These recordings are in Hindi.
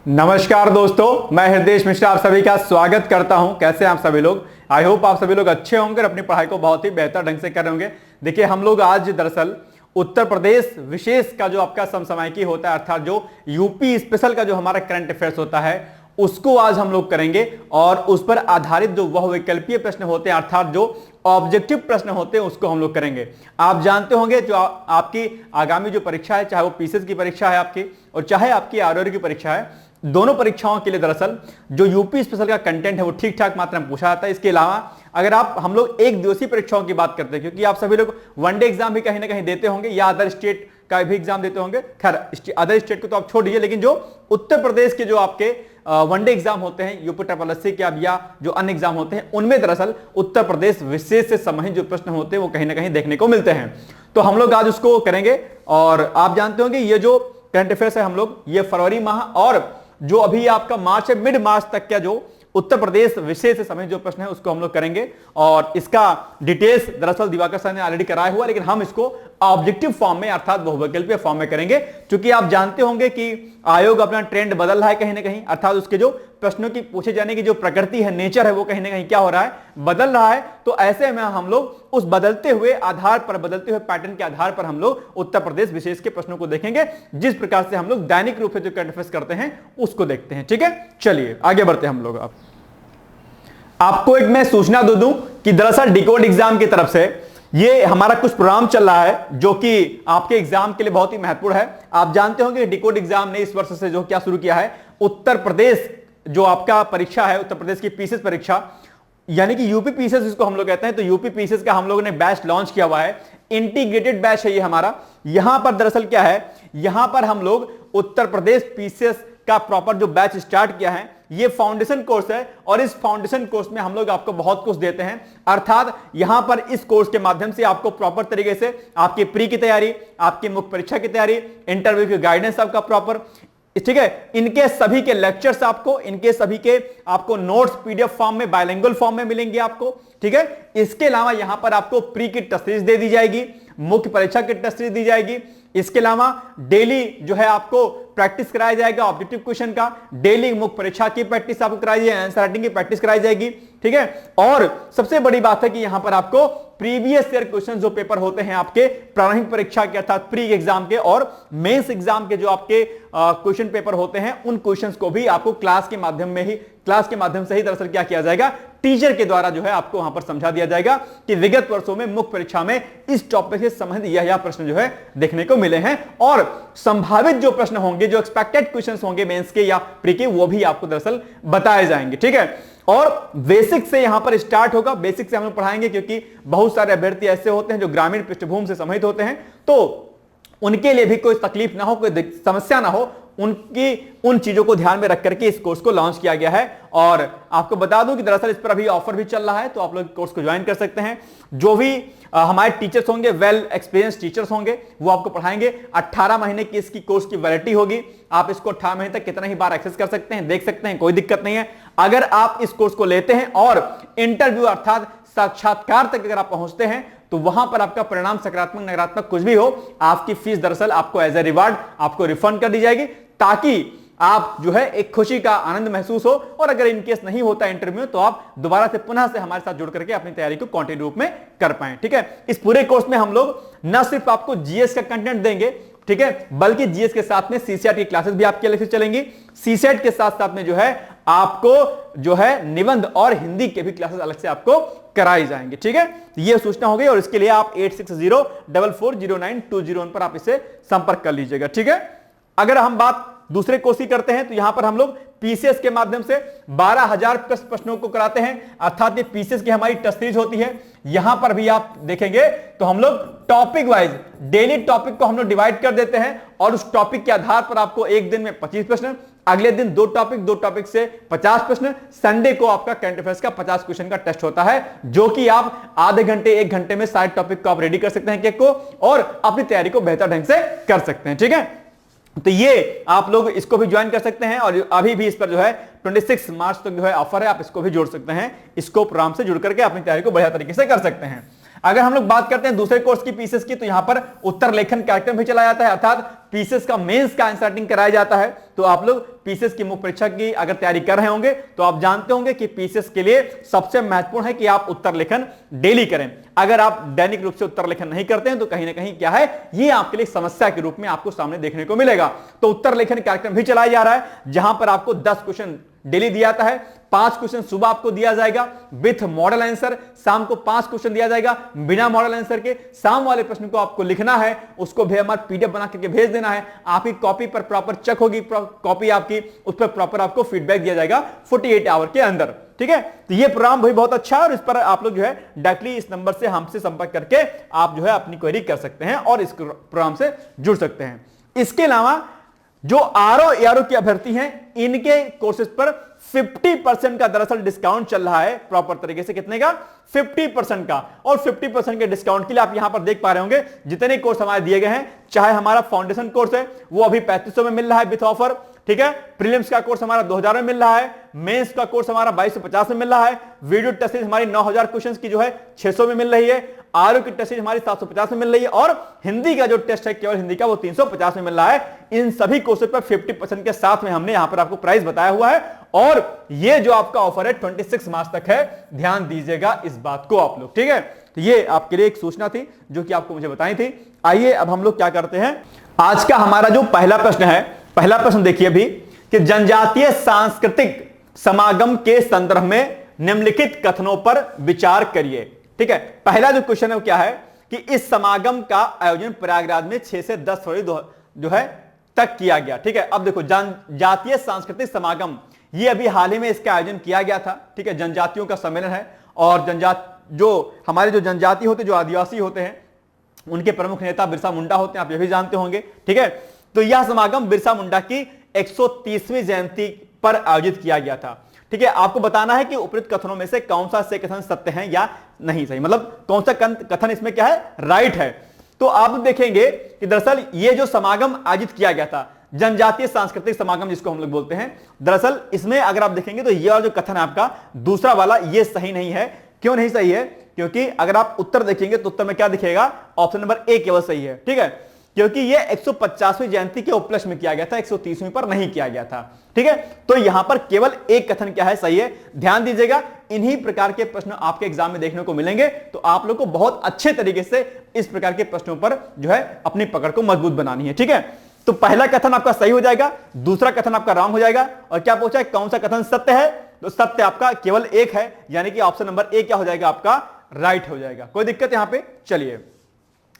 नमस्कार दोस्तों, मैं हृदय मिश्रा आप सभी का स्वागत करता हूं। कैसे हैं आप सभी लोग? आई होप आप सभी लोग अच्छे होंगे और अपनी पढ़ाई को बहुत ही बेहतर ढंग से कर रहे होंगे। देखिए, हम लोग आज दरअसल उत्तर प्रदेश विशेष का जो आपका समसामयिकी होता है, अर्थात जो यूपी स्पेशल का जो हमारा करंट अफेयर्स होता है, उसको आज हम लोग करेंगे और उस पर आधारित जो वह वैकल्पीय प्रश्न होते हैं, अर्थात जो ऑब्जेक्टिव प्रश्न होते हैं, उसको हम लोग करेंगे। आप जानते होंगे जो आपकी आगामी जो परीक्षा है, चाहे वो पीसीएस की परीक्षा है आपकी और चाहे आपकी आरआरबी की परीक्षा है, दोनों परीक्षाओं के लिए दरअसल जो यूपी स्पेशल का कंटेंट है वो ठीक ठाक मात्रा में पूछा जाता है। इसके अलावा अगर हम लोग एक दिवसीय परीक्षाओं की बात करते हैं, क्योंकि आप सभी लोग वनडे एग्जाम भी कहीं ना कहीं देते होंगे या अदर स्टेट का भी एग्जाम देते होंगे। खैर, अदर स्टेट को तो आप छोड़ दीजिए, लेकिन जो उत्तर प्रदेश के जो आपके वनडे एग्जाम होते हैं, यूपी ट्रिपल के या जो अन्य एग्जाम होते हैं, उनमें दरअसल उत्तर प्रदेश विशेष से संबंधित जो प्रश्न होते हैं वो कहीं ना कहीं देखने को मिलते हैं। तो हम लोग आज उसको करेंगे। और आप जानते होंगे ये जो करंट अफेयर्स है, हम लोग ये फरवरी माह और जो अभी आपका मार्च है, मिड मार्च तक का जो उत्तर प्रदेश विषय से संबंधित जो प्रश्न है उसको हम लोग करेंगे। और इसका डिटेल्स दरअसल दिवाकर सर ने ऑलरेडी कराया हुआ, लेकिन हम इसको ऑब्जेक्टिव फॉर्म में अर्थात बहुविकल्पीय फॉर्म में करेंगे। क्योंकि आप जानते होंगे कि आयोग अपना ट्रेंड बदल रहा है कहीं ना कहीं, अर्थात उसके जो प्रश्नों की पूछे जाने की जो प्रकृति है, नेचर है, वो कहीं ना कहीं क्या हो रहा है, बदल रहा है। तो ऐसे में हम लोग उस बदलते हुए आधार पर, बदलते हुए पैटर्न के आधार पर हम लोग उत्तर प्रदेश विशेष के प्रश्नों को देखेंगे, जिस प्रकार से हम लोग दैनिक रूप से जो करंट अफेयर्स करते हैं उसको देखते हैं। ठीक है, चलिए आगे बढ़ते हैं हम लोग। आपको एक मैं सूचना दे दूं कि दरअसल डिकोड एग्जाम की तरफ से ये हमारा कुछ प्रोग्राम चल रहा है जो कि आपके एग्जाम के लिए बहुत ही महत्वपूर्ण है। आप जानते होंगे डिकोड एग्जाम ने इस वर्ष से जो क्या शुरू किया है, उत्तर प्रदेश जो आपका परीक्षा है, उत्तर प्रदेश की पीसीएस परीक्षा, यानी कि यूपी पीसीएस जिसको हम लोग कहते हैं, तो यूपी पीसीएस का हम लोगों ने बैच लॉन्च किया हुआ है। इंटीग्रेटेड बैच है ये हमारा। यहां पर दरअसल क्या है, यहां पर हम लोग उत्तर प्रदेश पीसीएस का प्रॉपर जो बैच स्टार्ट किया है, ये फाउंडेशन कोर्स है और इस फाउंडेशन कोर्स में हम लोग आपको बहुत कुछ देते हैं। अर्थात यहां पर इस कोर्स के माध्यम से आपको प्रॉपर तरीके से आपकी प्री की तैयारी, आपकी मुख्य परीक्षा की तैयारी, इंटरव्यू की गाइडेंस आपका प्रॉपर, ठीक है, इनके सभी के लेक्चर्स आपको, इनके सभी के आपको नोट्स पीडीएफ फॉर्म में, बायलिंगुअल फॉर्म में मिलेंगे आपको। ठीक है, इसके अलावा यहां पर आपको प्री की टेस्ट सीरीज दे दी जाएगी, मुख्य परीक्षा की टेस्ट सीरीज दी जाएगी। इसके अलावा डेली जो है आपको प्रैक्टिस कराया जाएगा ऑब्जेक्टिव क्वेश्चन का, डेली मुख्य परीक्षा की प्रैक्टिस आपको कराई जाएगी, आंसर राइटिंग की प्रैक्टिस कराई जाएगी। ठीक है, और सबसे बड़ी बात है कि यहां पर आपको प्रीवियस ईयर क्वेश्चन जो पेपर होते हैं आपके प्रारंभिक परीक्षा के अर्थात प्री एग्जाम के और मेंस एग्जाम के जो आपके क्वेश्चन पेपर होते हैं, उन क्वेश्चंस को भी आपको क्लास के माध्यम से ही दरअसल क्या किया जाएगा, टीचर के द्वारा जो है आपको वहां पर समझा दिया जाएगा कि विगत वर्षों में मुख्य परीक्षा में इस टॉपिक से संबंधित यह प्रश्न जो है देखने को मिले हैं और संभावित जो प्रश्न होंगे, जो एक्सपेक्टेड क्वेश्चंस होंगे मेंस के या प्री के, वो भी आपको दरअसल बताए जाएंगे। ठीक है, और बेसिक से यहां पर स्टार्ट होगा, बेसिक से हम लोग पढ़ाएंगे, क्योंकि बहुत सारे अभ्यर्थी ऐसे होते हैं जो ग्रामीण पृष्ठभूमि से संबंधित होते हैं, तो उनके लिए भी कोई तकलीफ ना हो, कोई समस्या ना हो, उन चीजों को ध्यान में रख करके इस कोर्स को लॉन्च किया गया है। और आपको बता दूं कि दरअसल इस पर अभी ऑफर भी चल रहा है, तो आप लोग कोर्स को ज्वाइन कर सकते हैं। जो भी हमारे टीचर्स होंगे, वेल एक्सपीरियंस टीचर्स होंगे, वो आपको पढ़ाएंगे। 18 महीने की इसकी कोर्स की वैलिडिटी होगी। आप इसको 18 महीने तक कितना ही बार एक्सेस कर सकते हैं, देख सकते हैं, कोई दिक्कत नहीं है। अगर आप इस कोर्स को लेते हैं और इंटरव्यू अर्थात साक्षात्कार तक अगर आप पहुंचते हैं, तो वहां पर आपका परिणाम सकारात्मक नकारात्मक कुछ भी हो, आपकी फीस दरअसल आपको एज ए रिवार्ड आपको रिफंड कर दी जाएगी, ताकि आप जो है एक खुशी का आनंद महसूस हो। और अगर इनकेस नहीं होता इंटरव्यू, तो आप दोबारा से पुनः से हमारे साथ जुड़ करके अपनी तैयारी को कंटिन्यू रूप में कर पाए। ठीक है, इस पूरे कोर्स में हम लोग न सिर्फ आपको जीएस का कंटेंट देंगे, ठीक है, बल्कि जीएस के साथ में सीसेट की क्लासेस भी आपके अलग से चलेंगी। सीसेट के साथ साथ में जो है आपको जो है निबंध और हिंदी के भी क्लासेस अलग से आपको कराई जाएंगे। ठीक है, ये सूचना हो गई और इसके लिए आप 8604409201 पर आप इसे संपर्क कर लीजिएगा। ठीक है, अगर हम बात दूसरे कोर्स की करते हैं, तो यहां पर हम लोग पीसीएस के माध्यम से 12,000 प्लस प्रश्नों को कराते हैं, अर्थात ये पीसीएस की हमारी टेस्ट सीरीज होती है। यहां पर भी आप देखेंगे तो हम लोग टॉपिक वाइज डेली टॉपिक को हम लोग डिवाइड कर देते हैं और उस टॉपिक के आधार पर आपको एक दिन में 25 प्रश्न, अगले दिन दो टॉपिक से 50 प्रश्न, संडे को आपका करंट अफेयर्स का 50 क्वेश्चन का टेस्ट होता है, जो कि आप आधे घंटे 1 घंटे में सारे टॉपिक को आप रेडी कर सकते हैं केक को और अपनी तैयारी को बेहतर ढंग से कर सकते हैं। ठीक है, तो ये आप लोग इसको भी ज्वाइन कर सकते हैं और अभी भी इस पर जो है 26 मार्च तक जो है ऑफर है, आप इसको भी जोड़ सकते हैं। इसको प्रोग्राम से जुड़ करके अपनी तैयारी को बढ़िया तरीके से कर सकते हैं। अगर हम लोग बात करते हैं दूसरे कोर्स की पीसेस की, तो यहां पर उत्तर लेखन कार्यक्रम भी चला जाता है, अर्थात पीसेस का मेंस का आंसर राइटिंग कराया जाता है। तो आप लोग पीसेस की मुख्य परीक्षा की अगर तैयारी कर रहे होंगे तो आप जानते होंगे कि पीसेस के लिए सबसे महत्वपूर्ण है कि आप उत्तर लेखन डेली करें। अगर आप दैनिक रूप से उत्तर लेखन नहीं करते हैं तो कहीं ना कहीं क्या है, ये आपके लिए समस्या के रूप में आपको सामने देखने को मिलेगा। तो उत्तर लेखन कार्यक्रम भी चलाया जा रहा है, जहां पर आपको 10 क्वेश्चन डेली दिया जाता है। 5 क्वेश्चन सुबह आपको दिया जाएगा विथ मॉडल आंसर, शाम को 5 क्वेश्चन दिया जाएगा बिना मॉडल आंसर के। शाम वाले प्रश्न को आपको लिखना है, उसको भी हमारे पीडीएफ बना करके भेज देना है। आपकी कॉपी पर प्रॉपर चेक होगी, कॉपी आपकी, उस पर प्रॉपर आपको फीडबैक दिया जाएगा 48 आवर के अंदर। ठीक है, तो ये प्रोग्राम भी बहुत अच्छा है और इस पर आप लोग जो है डायरेक्टली इस नंबर से हमसे संपर्क करके आप जो है अपनी क्वेरी कर सकते हैं और इस प्रोग्राम से जुड़ सकते हैं। इसके अलावा जो आरओ एआरओ की अभ्यर्थी हैं, इनके कोर्सेज पर 50% का दरअसल डिस्काउंट चल रहा है प्रॉपर तरीके से। कितने का? 50% का। और 50% के डिस्काउंट के लिए आप यहां पर देख पा रहे होंगे जितने कोर्स हमारे दिए गए हैं, चाहे हमारा फाउंडेशन कोर्स है वो अभी 3500 में मिल रहा है विथ ऑफर। ठीक है, प्रीलिम्स का कोर्स हमारा 2000 में मिल रहा है, मेंस का कोर्स हमारा 2250 में मिल रहा है, वीडियो टेस्ट सीरीज हमारी 9000 क्वेश्चंस की जो है 600 में मिल रही है, आरओ की टेस्ट सीरीज हमारी 750 में मिल रही है और हिंदी का जो टेस्ट है केवल हिंदी का वो 350 में मिल रहा है। इन सभी कोर्सेज पर 50% के साथ में हमने यहां पर आपको प्राइस बताया हुआ है और ये जो आपका ऑफर है 26 मार्च तक है। ध्यान दीजिएगा इस बात को आप लोग। ठीक है, तो ये आपके लिए एक सूचना थी जो कि आपको मुझे बताई थी। आइए अब हम लोग क्या करते हैं, आज का हमारा जो पहला प्रश्न है, पहला प्रश्न देखिए अभी कि जनजातीय सांस्कृतिक समागम के संदर्भ में निम्नलिखित कथनों पर विचार करिए। ठीक है, पहला जो क्वेश्चन है वो क्या है कि इस समागम का आयोजन प्रयागराज में 6 से 10 फरवरी जो है तक किया गया। ठीक है, अब देखो जनजातीय सांस्कृतिक समागम, ये अभी हाल ही में इसका आयोजन किया गया था। ठीक है, जनजातियों का सम्मेलन है और जो हमारे जो जनजाति होते, जो आदिवासी होते हैं, उनके प्रमुख नेता बिरसा मुंडा होते हैं, आप ये भी जानते होंगे। ठीक है, तो यह समागम बिरसा मुंडा की 130वीं जयंती पर आयोजित किया गया था। ठीक है, आपको बताना है कि उपरोक्त कथनों में से कौन सा से कथन सत्य है या नहीं सही, मतलब कौन सा कथन इसमें क्या है, राइट है। तो आप देखेंगे कि दरअसल ये जो समागम आयोजित किया गया था, जनजातीय सांस्कृतिक समागम जिसको हम लोग बोलते हैं, दरअसल इसमें अगर आप देखेंगे तो ये जो कथन है आपका दूसरा वाला, ये सही नहीं है। क्यों नहीं सही है? क्योंकि अगर आप उत्तर देखेंगे तो उत्तर में क्या दिखेगा, ऑप्शन नंबर ए केवल सही है। ठीक है, क्योंकि ये 150वीं जयंती के उपलक्ष्य में किया गया था, 130वीं पर नहीं किया गया था। ठीक है, तो यहां पर केवल एक कथन क्या है, सही है। ध्यान दीजिएगा, इन्हीं प्रकार के प्रश्न आपके एग्जाम में देखने को मिलेंगे, तो आप लोग को बहुत अच्छे तरीके से इस प्रकार के प्रश्नों पर जो है अपनी पकड़ को मजबूत बनानी है। ठीक है, तो पहला कथन आपका सही हो जाएगा, दूसरा कथन आपका रॉन्ग हो जाएगा। और क्या पूछा है, कौन सा कथन सत्य है? तो सत्य आपका केवल एक है, यानी कि ऑप्शन नंबर ए क्या हो जाएगा आपका, राइट हो जाएगा। कोई दिक्कत यहां पे? चलिए,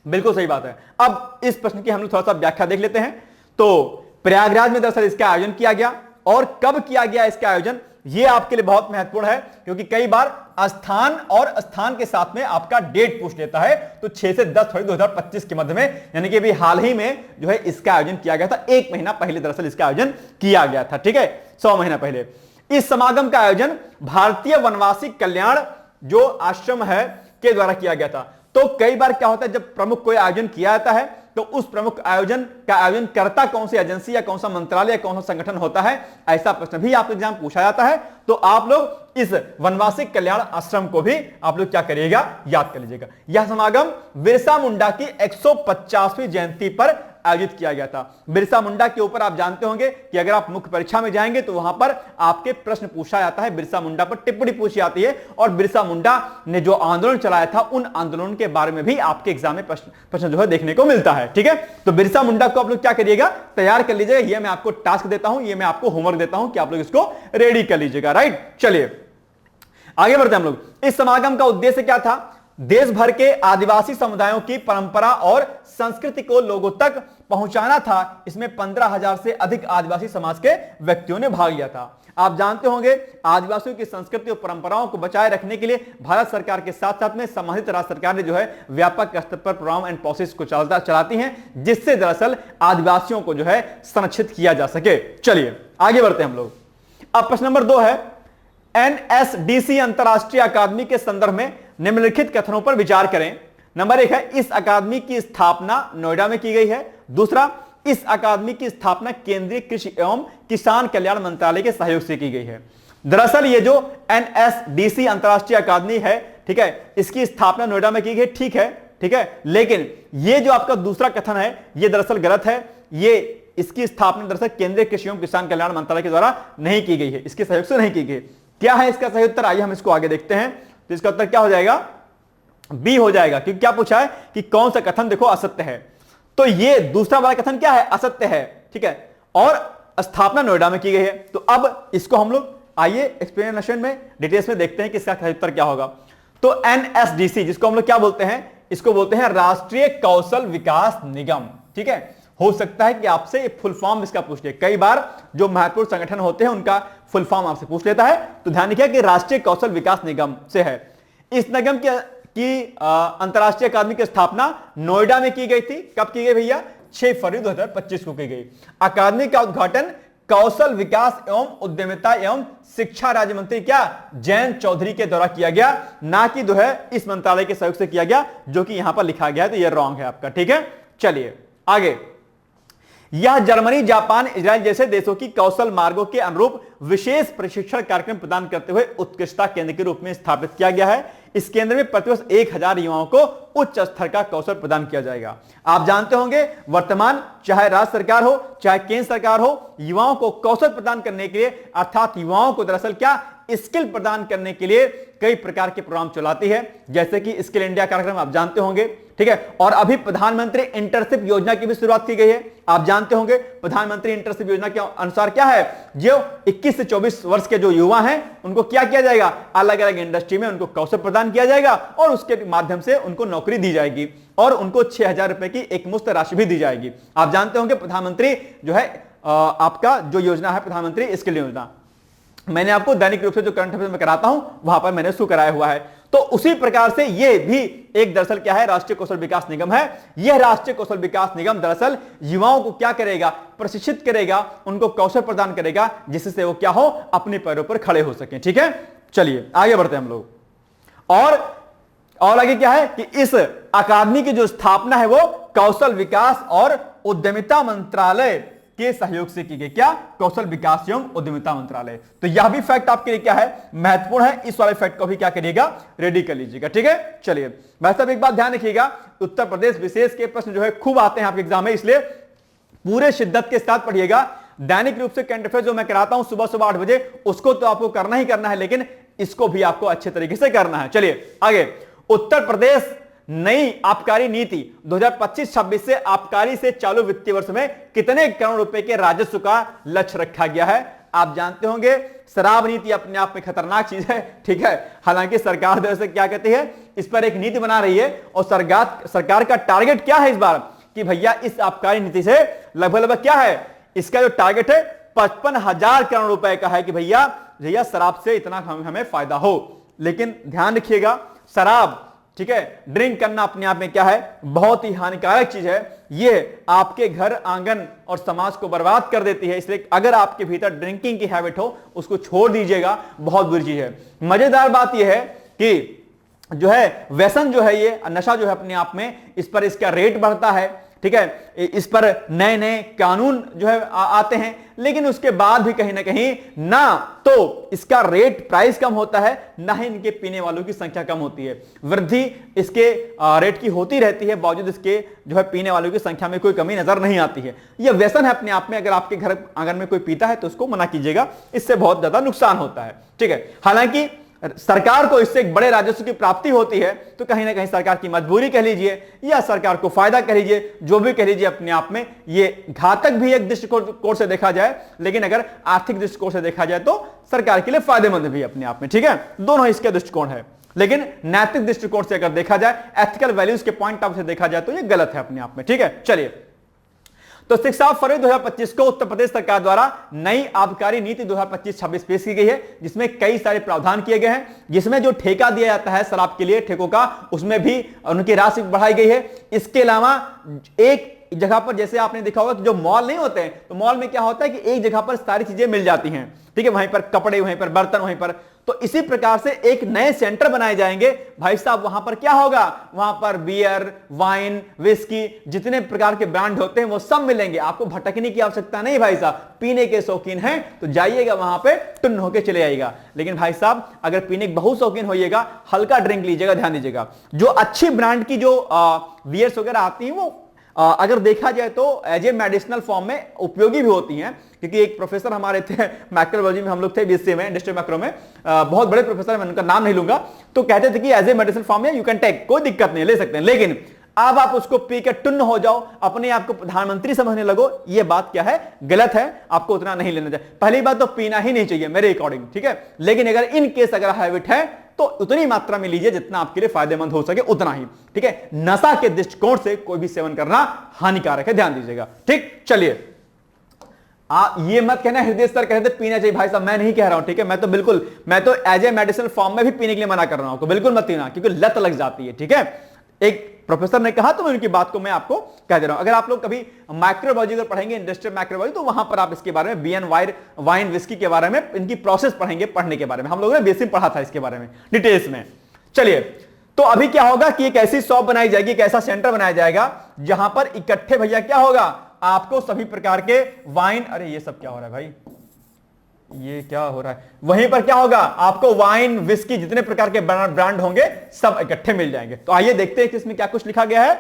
बिल्कुल सही बात है। अब इस प्रश्न की हम लोग थोड़ा सा व्याख्या देख लेते हैं। तो प्रयागराज में दरअसल इसका आयोजन किया गया और कब किया गया इसका आयोजन, यह आपके लिए बहुत महत्वपूर्ण है, क्योंकि कई बार स्थान और स्थान के साथ में आपका डेट पूछ लेता है। तो 6 से 10 फरवरी 2025 के मध्य में, यानी कि अभी हाल ही में जो है इसका आयोजन किया गया था। 1 महीना पहले दरअसल इसका आयोजन किया गया था। ठीक है, 100 महीना पहले। इस समागम का आयोजन भारतीय वनवासी कल्याण जो आश्रम है के द्वारा किया गया था। तो कई बार क्या होता है, जब प्रमुख कोई आयोजन किया जाता है तो उस प्रमुख आयोजन का आयोजन करता कौन सी एजेंसी या कौन सा मंत्रालय या कौन सा संगठन होता है, ऐसा प्रश्न भी आपके एग्जाम पूछा जाता है। तो आप लोग इस वनवासी कल्याण आश्रम को भी आप लोग क्या करिएगा, याद कर लीजिएगा। यह समागम बिरसा मुंडा की 150वीं जयंती पर आयोजित किया गया था। बिरसा मुंडा के ऊपर आप जानते होंगे कि अगर आप मुख्य परीक्षा में जाएंगे तो वहां पर आपके प्रश्न पूछा जाता है, बिरसा मुंडा पर टिप्पणी पूछी जाती है और बिरसा मुंडा ने जो आंदोलन चलाया था उन आंदोलन के बारे में भी आपके एग्जाम में प्रश्न जो है देखने को मिलता है। ठीक है, तो बिरसा मुंडा को आप लोग क्या करिएगा, तैयार कर लीजिएगा। ये मैं आपको टास्क देता हूं, ये मैं आपको होमवर्क देता हूं कि आप लोग इसको रेडी कर लीजिएगा। राइट, चलिए आगे बढ़ते हैं हम लोग। इस समागम का उद्देश्य क्या था, देश भर के आदिवासी समुदायों की परंपरा और संस्कृति को लोगों तक पहुंचाना था। इसमें 15,000 से अधिक आदिवासी समाज के व्यक्तियों ने भाग लिया था। आप जानते होंगे आदिवासियों की संस्कृति और परंपराओं को बचाए रखने के लिए भारत सरकार के साथ साथ में संबंधित राज्य सरकार ने जो है व्यापक स्तर पर प्रोग्राम एंड प्रोसेस को चलाती हैं, जिससे दरअसल आदिवासियों को जो है संरक्षित किया जा सके। चलिए आगे बढ़ते हैं हम लोग। अब प्रश्न नंबर 2 है, एनएसडीसी अंतरराष्ट्रीय अकादमी के संदर्भ में निम्नलिखित कथनों पर विचार करें। नंबर 1 है, इस अकादमी की स्थापना नोएडा में की गई है। दूसरा, इस अकादमी की स्थापना केंद्रीय कृषि एवं किसान कल्याण मंत्रालय के सहयोग से की गई है। दरअसल ये जो एनएसडीसी अंतरराष्ट्रीय अकादमी है, ठीक है, इसकी स्थापना नोएडा में की गई, ठीक है, ठीक है, लेकिन ये जो आपका दूसरा कथन है ये दरअसल गलत है। ये इसकी स्थापना दरअसल केंद्रीय कृषि एवं किसान कल्याण मंत्रालय के द्वारा नहीं की गई है, इसके सहयोग से नहीं की गई। क्या है इसका सही उत्तर, आइए हम इसको आगे देखते हैं। तो इसका उत्तर क्या हो जाएगा, बी हो जाएगा, क्योंकि क्या पूछा है कि कौन सा कथन देखो असत्य है। तो ये दूसरा वाला कथन क्या है, असत्य है, ठीक है, और स्थापना नोएडा में की गई है। तो अब इसको हम लोग आइए एक्सप्लेनेशन में डिटेल्स में देखते हैं कि इसका सही उत्तर क्या होगा। तो एनएसडीसी, जिसको हम लोग क्या बोलते हैं, इसको बोलते हैं राष्ट्रीय कौशल विकास निगम, ठीक है। हो सकता है कि आपसे फुल फॉर्म इसका पूछ ले, कई बार जो महत्वपूर्ण संगठन होते हैं उनका फुल फॉर्म आपसे पूछ लेता है। तो ध्यान रखिए कि राष्ट्रीय कौशल विकास निगम से है। इस निगम की अंतरराष्ट्रीय अकादमी की स्थापना नोएडा में की गई थी। कब की गई भैया, 6 फरवरी 2025 को की गई। अकादमी का उद्घाटन कौशल विकास एवं उद्यमिता एवं शिक्षा राज्य मंत्री क्या जयंत चौधरी के द्वारा किया गया, ना कि जो है इस मंत्रालय के सहयोग से किया गया, जो कि यहां पर लिखा गया है, तो ये रॉन्ग है आपका, ठीक है। चलिए आगे, यह जर्मनी, जापान, इजराइल जैसे देशों की कौशल मार्गों के अनुरूप विशेष प्रशिक्षण कार्यक्रम प्रदान करते हुए उत्कृष्टता केंद्र के रूप में स्थापित किया गया है। इस केंद्र में प्रतिवर्ष 1000 युवाओं को उच्च स्तर का कौशल प्रदान किया जाएगा। आप जानते होंगे वर्तमान चाहे राज्य सरकार हो चाहे केंद्र सरकार हो, युवाओं को कौशल प्रदान करने के लिए अर्थात युवाओं को दरअसल क्या स्किल प्रदान करने के लिए कई प्रकार के प्रोग्राम चलाती है, जैसे कि स्किल इंडिया कार्यक्रम आप जानते होंगे, ठीक है। और अभी प्रधानमंत्री इंटर्नशिप योजना की भी शुरुआत की गई है, आप जानते होंगे। प्रधानमंत्री इंटर्नशिप योजना के अनुसार क्या है, जो 21 से 24 वर्ष के जो युवा हैं उनको क्या किया जाएगा, अलग अलग इंडस्ट्री में उनको कौशल प्रदान किया जाएगा और उसके माध्यम से उनको नौकरी दी जाएगी और उनको 6000 रुपए की एक मुफ्त राशि भी दी जाएगी। आप जानते होंगे प्रधानमंत्री जो है आपका जो योजना है प्रधानमंत्री स्किल योजना, मैंने आपको दैनिक रूप से जो करंट अफेयर में कराता हूं वहां पर मैंने उसको कराया हुआ है। तो उसी प्रकार से ये भी एक दरअसल क्या है, राष्ट्रीय कौशल विकास निगम है। यह राष्ट्रीय कौशल विकास निगम दरअसल युवाओं को क्या करेगा, प्रशिक्षित करेगा, उनको कौशल प्रदान करेगा, जिससे वो क्या हो, अपने पैरों पर खड़े हो सके, ठीक है। चलिए आगे बढ़ते हैं हम लोग। और आगे क्या है कि इस अकादमी की जो स्थापना है वो कौशल विकास और उद्यमिता मंत्रालय के सहयोग से की गई। क्या, कौशल विकास एवं उद्यमिता मंत्रालय। तो यह भी फैक्ट आपके लिए क्या है, महत्वपूर्ण है। इस वाले फैक्ट को भी क्या करिएगा, रेडी कर लीजिएगा, ठीक है। चलिए भाई साहब एक बात ध्यान रखिएगा, उत्तर प्रदेश विशेष के प्रश्न जो है खूब आते हैं आपके एग्जाम में, इसलिए पूरे शिद्दत के साथ पढ़िएगा। दैनिक रूप से करंट अफेयर जो मैं कराता हूं सुबह सुबह 8 बजे, उसको तो आपको करना ही करना है, लेकिन इसको भी आपको अच्छे तरीके से करना है। चलिए आगे, उत्तर प्रदेश नई आबकारी नीति 2025-26 से आबकारी से चालू वित्तीय वर्ष में कितने करोड़ रुपए के राजस्व का लक्ष्य रखा गया है। आप जानते होंगे शराब नीति अपने आप में खतरनाक चीज है, ठीक है। हालांकि सरकार दरअसल क्या कहती है, इस पर एक नीति बना रही है और सरकार का टारगेट क्या है इस बार कि भैया इस आबकारी नीति से लगभग क्या है, इसका जो टारगेट है 55,000 करोड़ रुपए का है कि भैया शराब से इतना हमें फायदा हो। लेकिन ध्यान रखिएगा, शराब, ठीक है, ड्रिंक करना अपने आप में क्या है, बहुत ही हानिकारक चीज है। ये आपके घर आंगन और समाज को बर्बाद कर देती है। इसलिए अगर आपके भीतर ड्रिंकिंग की हैबिट हो उसको छोड़ दीजिएगा, बहुत बुरी चीज है। मजेदार बात यह है कि जो है व्यसन जो है, ये नशा जो है अपने आप में, इस पर इसका रेट बढ़ता है, ठीक है। इस पर नए नए कानून जो है आते हैं, लेकिन उसके बाद भी कहीं ना कहीं ना तो इसका रेट प्राइस कम होता है, ना ही इनके पीने वालों की संख्या कम होती है। वृद्धि इसके रेट की होती रहती है, बावजूद इसके जो है पीने वालों की संख्या में कोई कमी नजर नहीं आती है। यह व्यसन है अपने आप में। अगर आपके घर आंगन में कोई पीता है तो उसको मना कीजिएगा, इससे बहुत ज्यादा नुकसान होता है, ठीक है। हालांकि सरकार को इससे एक बड़े राजस्व की प्राप्ति होती है, तो कहीं ना कहीं सरकार की मजबूरी कह लीजिए या सरकार को फायदा कह लीजिए, जो भी कह लीजिए, अपने आप में ये घातक भी एक दृष्टिकोण से देखा जाए, लेकिन अगर आर्थिक दृष्टिकोण से देखा जाए तो सरकार के लिए फायदेमंद भी अपने आप में, ठीक है। दोनों इसके दृष्टिकोण है, लेकिन नैतिक दृष्टिकोण से अगर देखा जाए, एथिकल वैल्यूज के पॉइंट ऑफ से देखा जाए तो ये गलत है अपने आप में, ठीक है। चलिए, तो 6 फरवरी 2025 को उत्तर प्रदेश सरकार द्वारा नई आबकारी नीति 2025-26 पेश की गई है, जिसमें कई सारे प्रावधान किए गए हैं। जिसमें जो ठेका दिया जाता है शराब के लिए, ठेकों का, उसमें भी उनकी राशि बढ़ाई गई है। इसके अलावा एक जगह पर, जैसे आपने देखा होगा कि जो मॉल नहीं होते हैं, तो मॉल में क्या होता है कि एक जगह पर सारी चीजें मिल जाती हैं, ठीक है। वहीं पर कपड़े, वहीं पर बर्तन, वहीं पर, तो इसी प्रकार से एक नए सेंटर बनाए जाएंगे भाई साहब। वहां पर क्या होगा, वहां पर बियर, वाइन, विस्की, जितने प्रकार के ब्रांड होते हैं वो सब मिलेंगे। आपको भटकने की आवश्यकता नहीं भाई साहब। पीने के शौकीन हैं तो जाइएगा वहां पे, टुन्न होके चले आइएगा। लेकिन भाई साहब अगर पीने के बहुत शौकीन होइएगा, हल्का ड्रिंक लीजिएगा, ध्यान दीजिएगा। जो अच्छी ब्रांड की जो बियर्स वगैरह आती हैं वो अगर देखा जाए तो एज ए मेडिसिनल फॉर्म में उपयोगी भी होती हैं। क्योंकि एक प्रोफेसर हमारे थे मैक्रोलॉजी में, हम लोग थे बीएससी में, इंडस्ट्रियल मैक्रो में, बहुत बड़े प्रोफेसर, मैं उनका नाम नहीं लूंगा, तो कहते थे कि एज ए मेडिसिन फॉर्म में यू कैन टेक, कोई दिक्कत नहीं, ले सकते हैं। लेकिन अब आप उसको पी के टुन्न हो जाओ, अपने आप को प्रधानमंत्री समझने लगो, ये बात क्या है, गलत है। आपको उतना नहीं लेना चाहिए। पहली बात तो पीना ही नहीं चाहिए मेरे अकॉर्डिंग, ठीक है। लेकिन अगर इन केस अगर हैबिट है तो उतनी मात्रा में लीजिए जितना आपके लिए फायदेमंद हो सके, उतना ही, ठीक है। नशा के दृष्टिकोण से कोई भी सेवन करना हानिकारक है, ध्यान दीजिएगा, ठीक। चलिए, ये मत कहना हृदय सर कहते पीना चाहिए, भाई साहब मैं नहीं कह रहा हूं, ठीक है। मैं तो एज ए मेडिसिन फॉर्म में भी पीने के लिए मना कर रहा हूं, बिल्कुल मत पीना, क्योंकि लत लग जाती है, ठीक है। एक प्रोफेसर ने कहा तो मैं उनकी बात को मैं आपको कह दे रहा हूं। अगर आप लोग कभी माइक्रोबायोलॉजी अगर पढ़ेंगे, इंडस्ट्रियल माइक्रोबायोलॉजी, तो वहां पर आप इसके बारे में बीएन वाइन विस्की के बारे में, इनकी प्रोसेस पढ़ेंगे, पढ़ने के बारे में हम लोगों ने बेसिक पढ़ा था इसके बारे में डिटेल्स में। चलिए, तो अभी क्या होगा कि एक ऐसी शॉप बनाई जाएगी, एक ऐसा सेंटर बनाया जाएगा जहां पर इकट्ठे भैया क्या होगा, आपको सभी प्रकार के वाइन, अरे ये सब क्या हो रहा है भाई, ये क्या हो रहा है, वहीं पर क्या होगा, आपको वाइन विस्की जितने प्रकार के ब्रांड होंगे सब इकट्ठे मिल जाएंगे। तो आइए देखते हैं कि इसमें क्या कुछ लिखा गया है।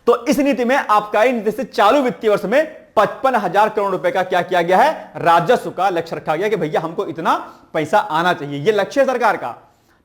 तो इस नीति में आबकारी नीति से चालू वित्तीय वर्ष में 55,000 करोड़ रुपए का क्या किया गया है, राजस्व का लक्ष्य रखा गया कि भैया हमको इतना पैसा आना चाहिए, ये लक्ष्य है सरकार का,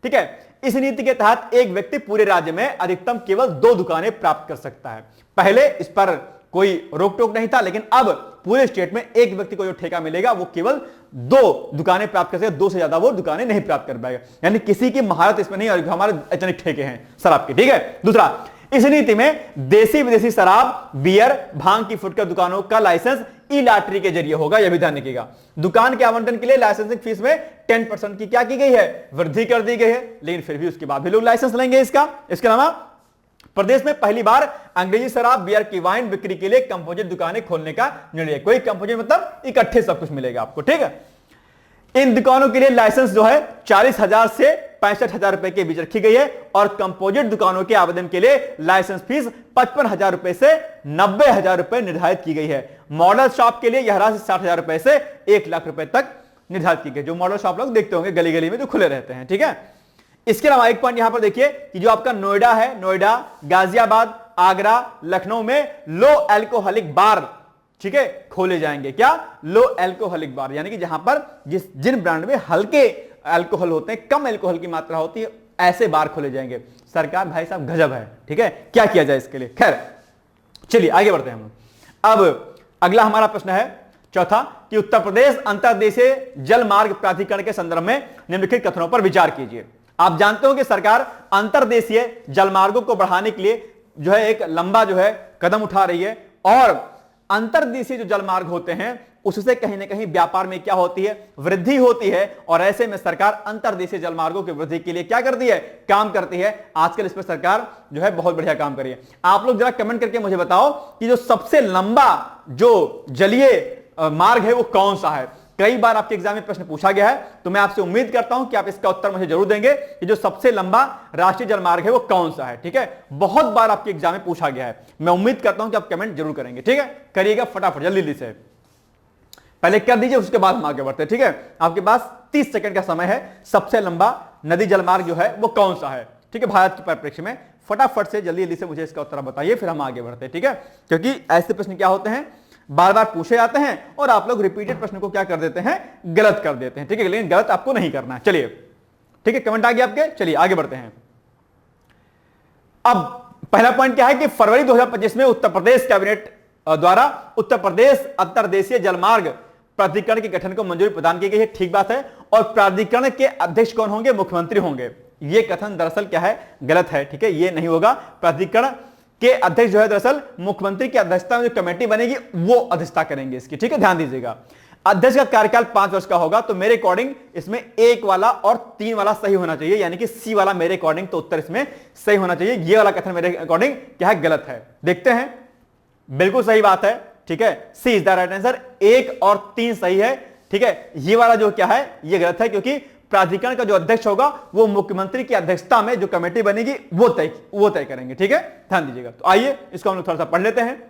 ठीक है। इस नीति के तहत एक व्यक्ति पूरे राज्य में अधिकतम केवल 2 दुकानें प्राप्त कर सकता है। पहले इस पर कोई रोक टोक नहीं था, लेकिन अब पूरे स्टेट में एक व्यक्ति को जो ठेका मिलेगा वो केवल 2 दुकानें प्राप्त कर सकेगा, 2 से ज्यादा वो दुकानें नहीं प्राप्त कर पाएगा। यानी किसी की महारत इसमें नहीं, और हमारे अचानक ठेके हैं शराब के, ठीक है। दूसरा, इस नीति में देसी विदेशी शराब, बियर, भांग की फुटकर दुकानों का लाइसेंस ई लॉटरी के जरिए होगा, यह भी ध्यान रखिएगा। दुकान के आवंटन के लिए लाइसेंसिंग फीस में 10% की क्या की गई है, वृद्धि कर दी गई है। लेकिन फिर भी उसके बाद भी लोग लाइसेंस लेंगे इसका। इसके अलावा प्रदेश में पहली बार अंग्रेजी शराब, बियर की वाइन बिक्री के लिए कंपोजिट दुकानें खोलने का निर्णय। कोई कंपोजिट मतलब इकट्ठे सब कुछ मिलेगा आपको, ठीक है। इन दुकानों के लिए लाइसेंस जो है 40,000 से 65,000 रुपए के बीच रखी गई है, और कंपोजिट दुकानों के आवेदन के लिए लाइसेंस फीस 55,000 रुपए से 90,000 रुपए निर्धारित की गई है। मॉडल शॉप के लिए यह राशि 60,000 रुपए से 1 लाख रुपए तक निर्धारित की गई। जो मॉडल शॉप लोग देखते होंगे गली गली में जो खुले रहते हैं, ठीक है। इसके अलावा एक पॉइंट यहां पर देखिए कि जो आपका नोएडा है, नोएडा, गाजियाबाद, आगरा, लखनऊ में लो एल्कोहलिक बार, ठीक है, खोले जाएंगे। क्या, लो एल्कोहलिक बार, यानी कि जहां पर जिन ब्रांड में हल्के अल्कोहल होते हैं, कम अल्कोहल की मात्रा होती है, ऐसे बार खोले जाएंगे। सरकार भाई साहब गजब है, ठीक है, क्या किया जाए इसके लिए। खैर चलिए आगे बढ़ते हैं हम। अब अगला हमारा प्रश्न है चौथा, कि उत्तर प्रदेश अंतर्देशीय जल मार्ग प्राधिकरण के संदर्भ में निम्नलिखित कथनों पर विचार कीजिए। आप जानते हो कि सरकार अंतर्देशीय जलमार्गों को बढ़ाने के लिए जो है एक लंबा जो है कदम उठा रही है, और अंतर्देशीय जो जलमार्ग होते हैं उससे कहीं ना कहीं व्यापार में क्या होती है, वृद्धि होती है। और ऐसे में सरकार अंतर्देशीय जलमार्गों की वृद्धि के लिए क्या करती है, काम करती है। आजकल इस पर सरकार जो है बहुत बढ़िया काम कर रही है। आप लोग जरा कमेंट करके मुझे बताओ कि जो सबसे लंबा जो जलीय मार्ग है वो कौन सा है। कई बार आपके एग्जाम में प्रश्न पूछा गया है, तो मैं आपसे उम्मीद करता हूं कि आप इसका उत्तर मुझे जरूर देंगे कि जो सबसे लंबा राष्ट्रीय जलमार्ग है वो कौन सा है, ठीक है। बहुत बार आपके एग्जाम में पूछा गया है, मैं उम्मीद करता हूं कि आप कमेंट जरूर करेंगे, ठीक है। करिएगा फटाफट, जल्दी से पहले कर दीजिए, उसके बाद हम आगे बढ़ते हैं, ठीक है। आपके पास 30 सेकंड का समय है। सबसे लंबा नदी जलमार्ग जो है वो कौन सा है, ठीक है, भारत के परिप्रेक्ष्य में। फटाफट से जल्दी से मुझे इसका उत्तर बताइए, फिर हम आगे बढ़ते हैं, ठीक है। क्योंकि ऐसे प्रश्न क्या होते हैं, बार बार पूछे जाते हैं और आप लोग रिपीटेड प्रश्न को क्या कर देते हैं, गलत कर देते हैं, ठीक है। लेकिन गलत आपको नहीं करना है। चलिए ठीक है, कमेंट आ गया आपके, चलिए आगे बढ़ते हैं। अब पहला पॉइंट क्या है कि फरवरी 2025 में उत्तर प्रदेश कैबिनेट द्वारा उत्तर प्रदेश अंतर्देशीय जलमार्ग प्राधिकरण के गठन को मंजूरी प्रदान की गई है, ठीक बात है। और प्राधिकरण के अध्यक्ष कौन होंगे, मुख्यमंत्री होंगे। यह कथन दरअसल क्या है, गलत है, ठीक है, यह नहीं होगा। प्राधिकरण के अध्यक्ष जो है दरअसल मुख्यमंत्री की अध्यक्षता में जो कमेटी बनेगी वो अध्यक्षता करेंगे इसकी, ठीक है, ध्यान दीजिएगा। अध्यक्ष का कार्यकाल 5 वर्ष का होगा। तो मेरे अकॉर्डिंग इसमें 1 वाला और 3 वाला सही होना चाहिए, यानी कि सी वाला मेरे अकॉर्डिंग तो उत्तर इसमें सही होना चाहिए। ये वाला कथन मेरे अकॉर्डिंग क्या है, गलत है। देखते हैं, बिल्कुल सही बात है, ठीक है, सी इज द राइट आंसर। 1 और 3 सही है, ठीक है। ये वाला जो क्या है ये गलत है, क्योंकि प्राधिकरण का जो अध्यक्ष होगा वो मुख्यमंत्री की अध्यक्षता में जो कमेटी बनेगी वो तय करेंगे। ठीक है, ध्यान दीजिएगा। तो आइए इसको हम लोग थोड़ा सा पढ़ लेते हैं।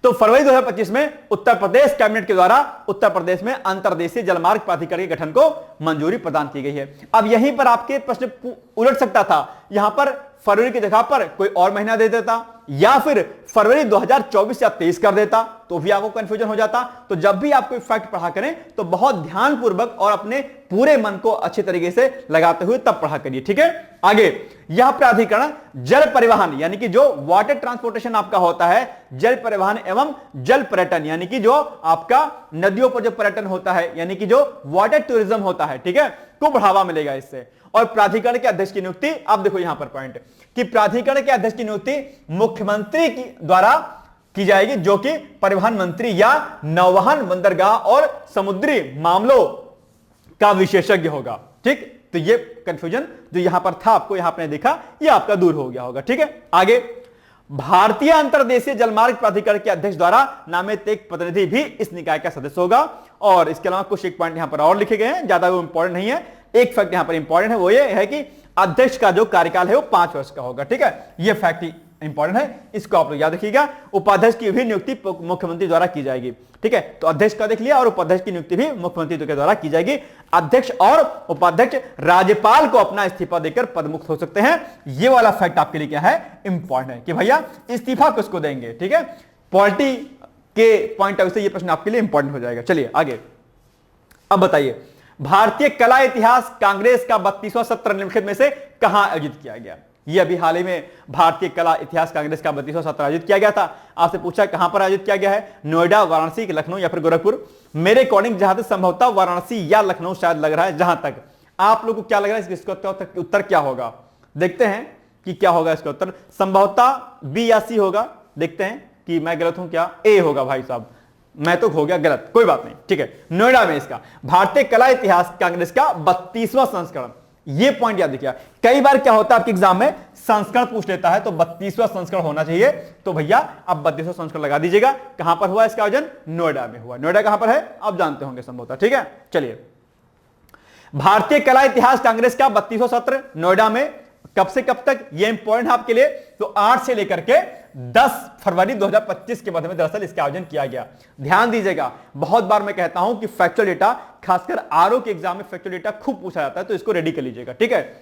तो फरवरी 2025 में उत्तर प्रदेश कैबिनेट के द्वारा उत्तर प्रदेश में अंतर्देशीय जलमार्ग प्राधिकरण के गठन को मंजूरी प्रदान की गई है। अब यहीं पर आपके प्रश्न उलट सकता था, यहां पर फरवरी की जगह पर कोई और महीना दे देता या फिर फरवरी 2024 या 23 कर देता तो भी आपको कंफ्यूजन हो जाता। तो जब भी आप कोई फैक्ट पढ़ा करें तो बहुत ध्यानपूर्वक और अपने पूरे मन को अच्छे तरीके से लगाते हुए तब पढ़ा करिए। ठीक है, आगे यह प्राधिकरण जल परिवहन यानी कि जो वाटर ट्रांसपोर्टेशन आपका होता है, जल परिवहन एवं जल पर्यटन यानी कि जो आपका नदियों पर जो पर्यटन होता है यानी कि जो वाटर टूरिज्म होता है, ठीक है, को बढ़ावा मिलेगा इससे। और प्राधिकरण के अध्यक्ष की नियुक्ति, अब देखो यहां पर पॉइंट कि प्राधिकरण के अध्यक्ष की नियुक्ति मुख्यमंत्री की द्वारा की जाएगी, जो कि परिवहन मंत्री या नौवहन, बंदरगाह और समुद्री मामलों का विशेषज्ञ होगा। ठीक, तो ये कंफ्यूजन जो यहां पर था आपको यहां आपने देखा, ये आपका दूर हो गया होगा। ठीक है, आगे भारतीय अंतर्देशीय जलमार्ग प्राधिकरण के अध्यक्ष द्वारा नामित एक प्रतिनिधि भी इस निकाय का सदस्य होगा। और इसके अलावा कुछ एक पॉइंट यहां पर और लिखे गए हैं, ज्यादा वो इंपॉर्टेंट नहीं है। एक फैक्ट यहां पर इंपॉर्टेंट है, वो ये है कि अध्यक्ष का जो कार्यकाल है वो 5 वर्ष का होगा। ठीक है, ये फैक्ट इंपॉर्टेंट है, इसको आप लोग याद रखिएगा। उपाध्यक्ष की भी नियुक्ति मुख्यमंत्री द्वारा की जाएगी। ठीक है, तो अध्यक्ष का देख लिया और उपाध्यक्ष की नियुक्ति भी मुख्यमंत्री के द्वारा की जाएगी। अध्यक्ष और उपाध्यक्ष राज्यपाल को अपना इस्तीफा देकर पदमुक्त हो सकते हैं। ये वाला फैक्ट आपके लिए क्या है, इंपॉर्टेंट है कि भैया इस्तीफा किसको देंगे। ठीक है, पॉलिटी के पॉइंट ऑफ व्यू से ये प्रश्न आपके लिए इंपॉर्टेंट हो जाएगा। चलिए आगे, अब बताइए भारतीय कला इतिहास कांग्रेस का 32वां सत्र निम्नलिखित में से कहां आयोजित किया गया। ये अभी हाल ही में भारतीय कला इतिहास कांग्रेस का 32वां सत्र आयोजित किया गया था। आपसे पूछा कहां पर आयोजित किया गया है, नोएडा, वाराणसी, लखनऊ या फिर गोरखपुर। मेरे अकॉर्डिंग जहां तक संभवतः वाराणसी या लखनऊ शायद लग रहा है। जहां तक आप लोगों को क्या लग रहा है इसका उत्तर क्या होगा, देखते हैं कि क्या होगा इसका उत्तर। संभवतः बी या सी होगा, देखते हैं कि मैं गलत हूं क्या। ए होगा भाई साहब, मैं तो हो गया गलत, कोई बात नहीं। ठीक है, नोएडा में इसका भारतीय कला इतिहास कांग्रेस का 32वां संस्करण, ये पॉइंट याद रखिए। कई बार क्या होता है आपके एग्जाम में संस्करण पूछ लेता है, तो 32वां संस्करण होना चाहिए। तो भैया अब 32वां संस्करण लगा दीजिएगा। कहां पर हुआ इसका आयोजन, नोएडा में हुआ। नोएडा कहां पर है आप जानते होंगे संभवतः। ठीक है, चलिए भारतीय कला इतिहास कांग्रेस का 32वां सत्र नोएडा में कब से कब तक, ये इंपॉर्टेंट है आपके लिए। तो 8 से लेकर के 10 फरवरी 2025 के मध्य में दरअसल इसका आयोजन किया गया। ध्यान दीजिएगा, बहुत बार मैं कहता हूं कि फैक्चुअल डेटा, खासकर आरओ के एग्जाम में फैक्चुअल डेटा खूब पूछा जाता है, तो इसको रेडी कर लीजिएगा। ठीक है,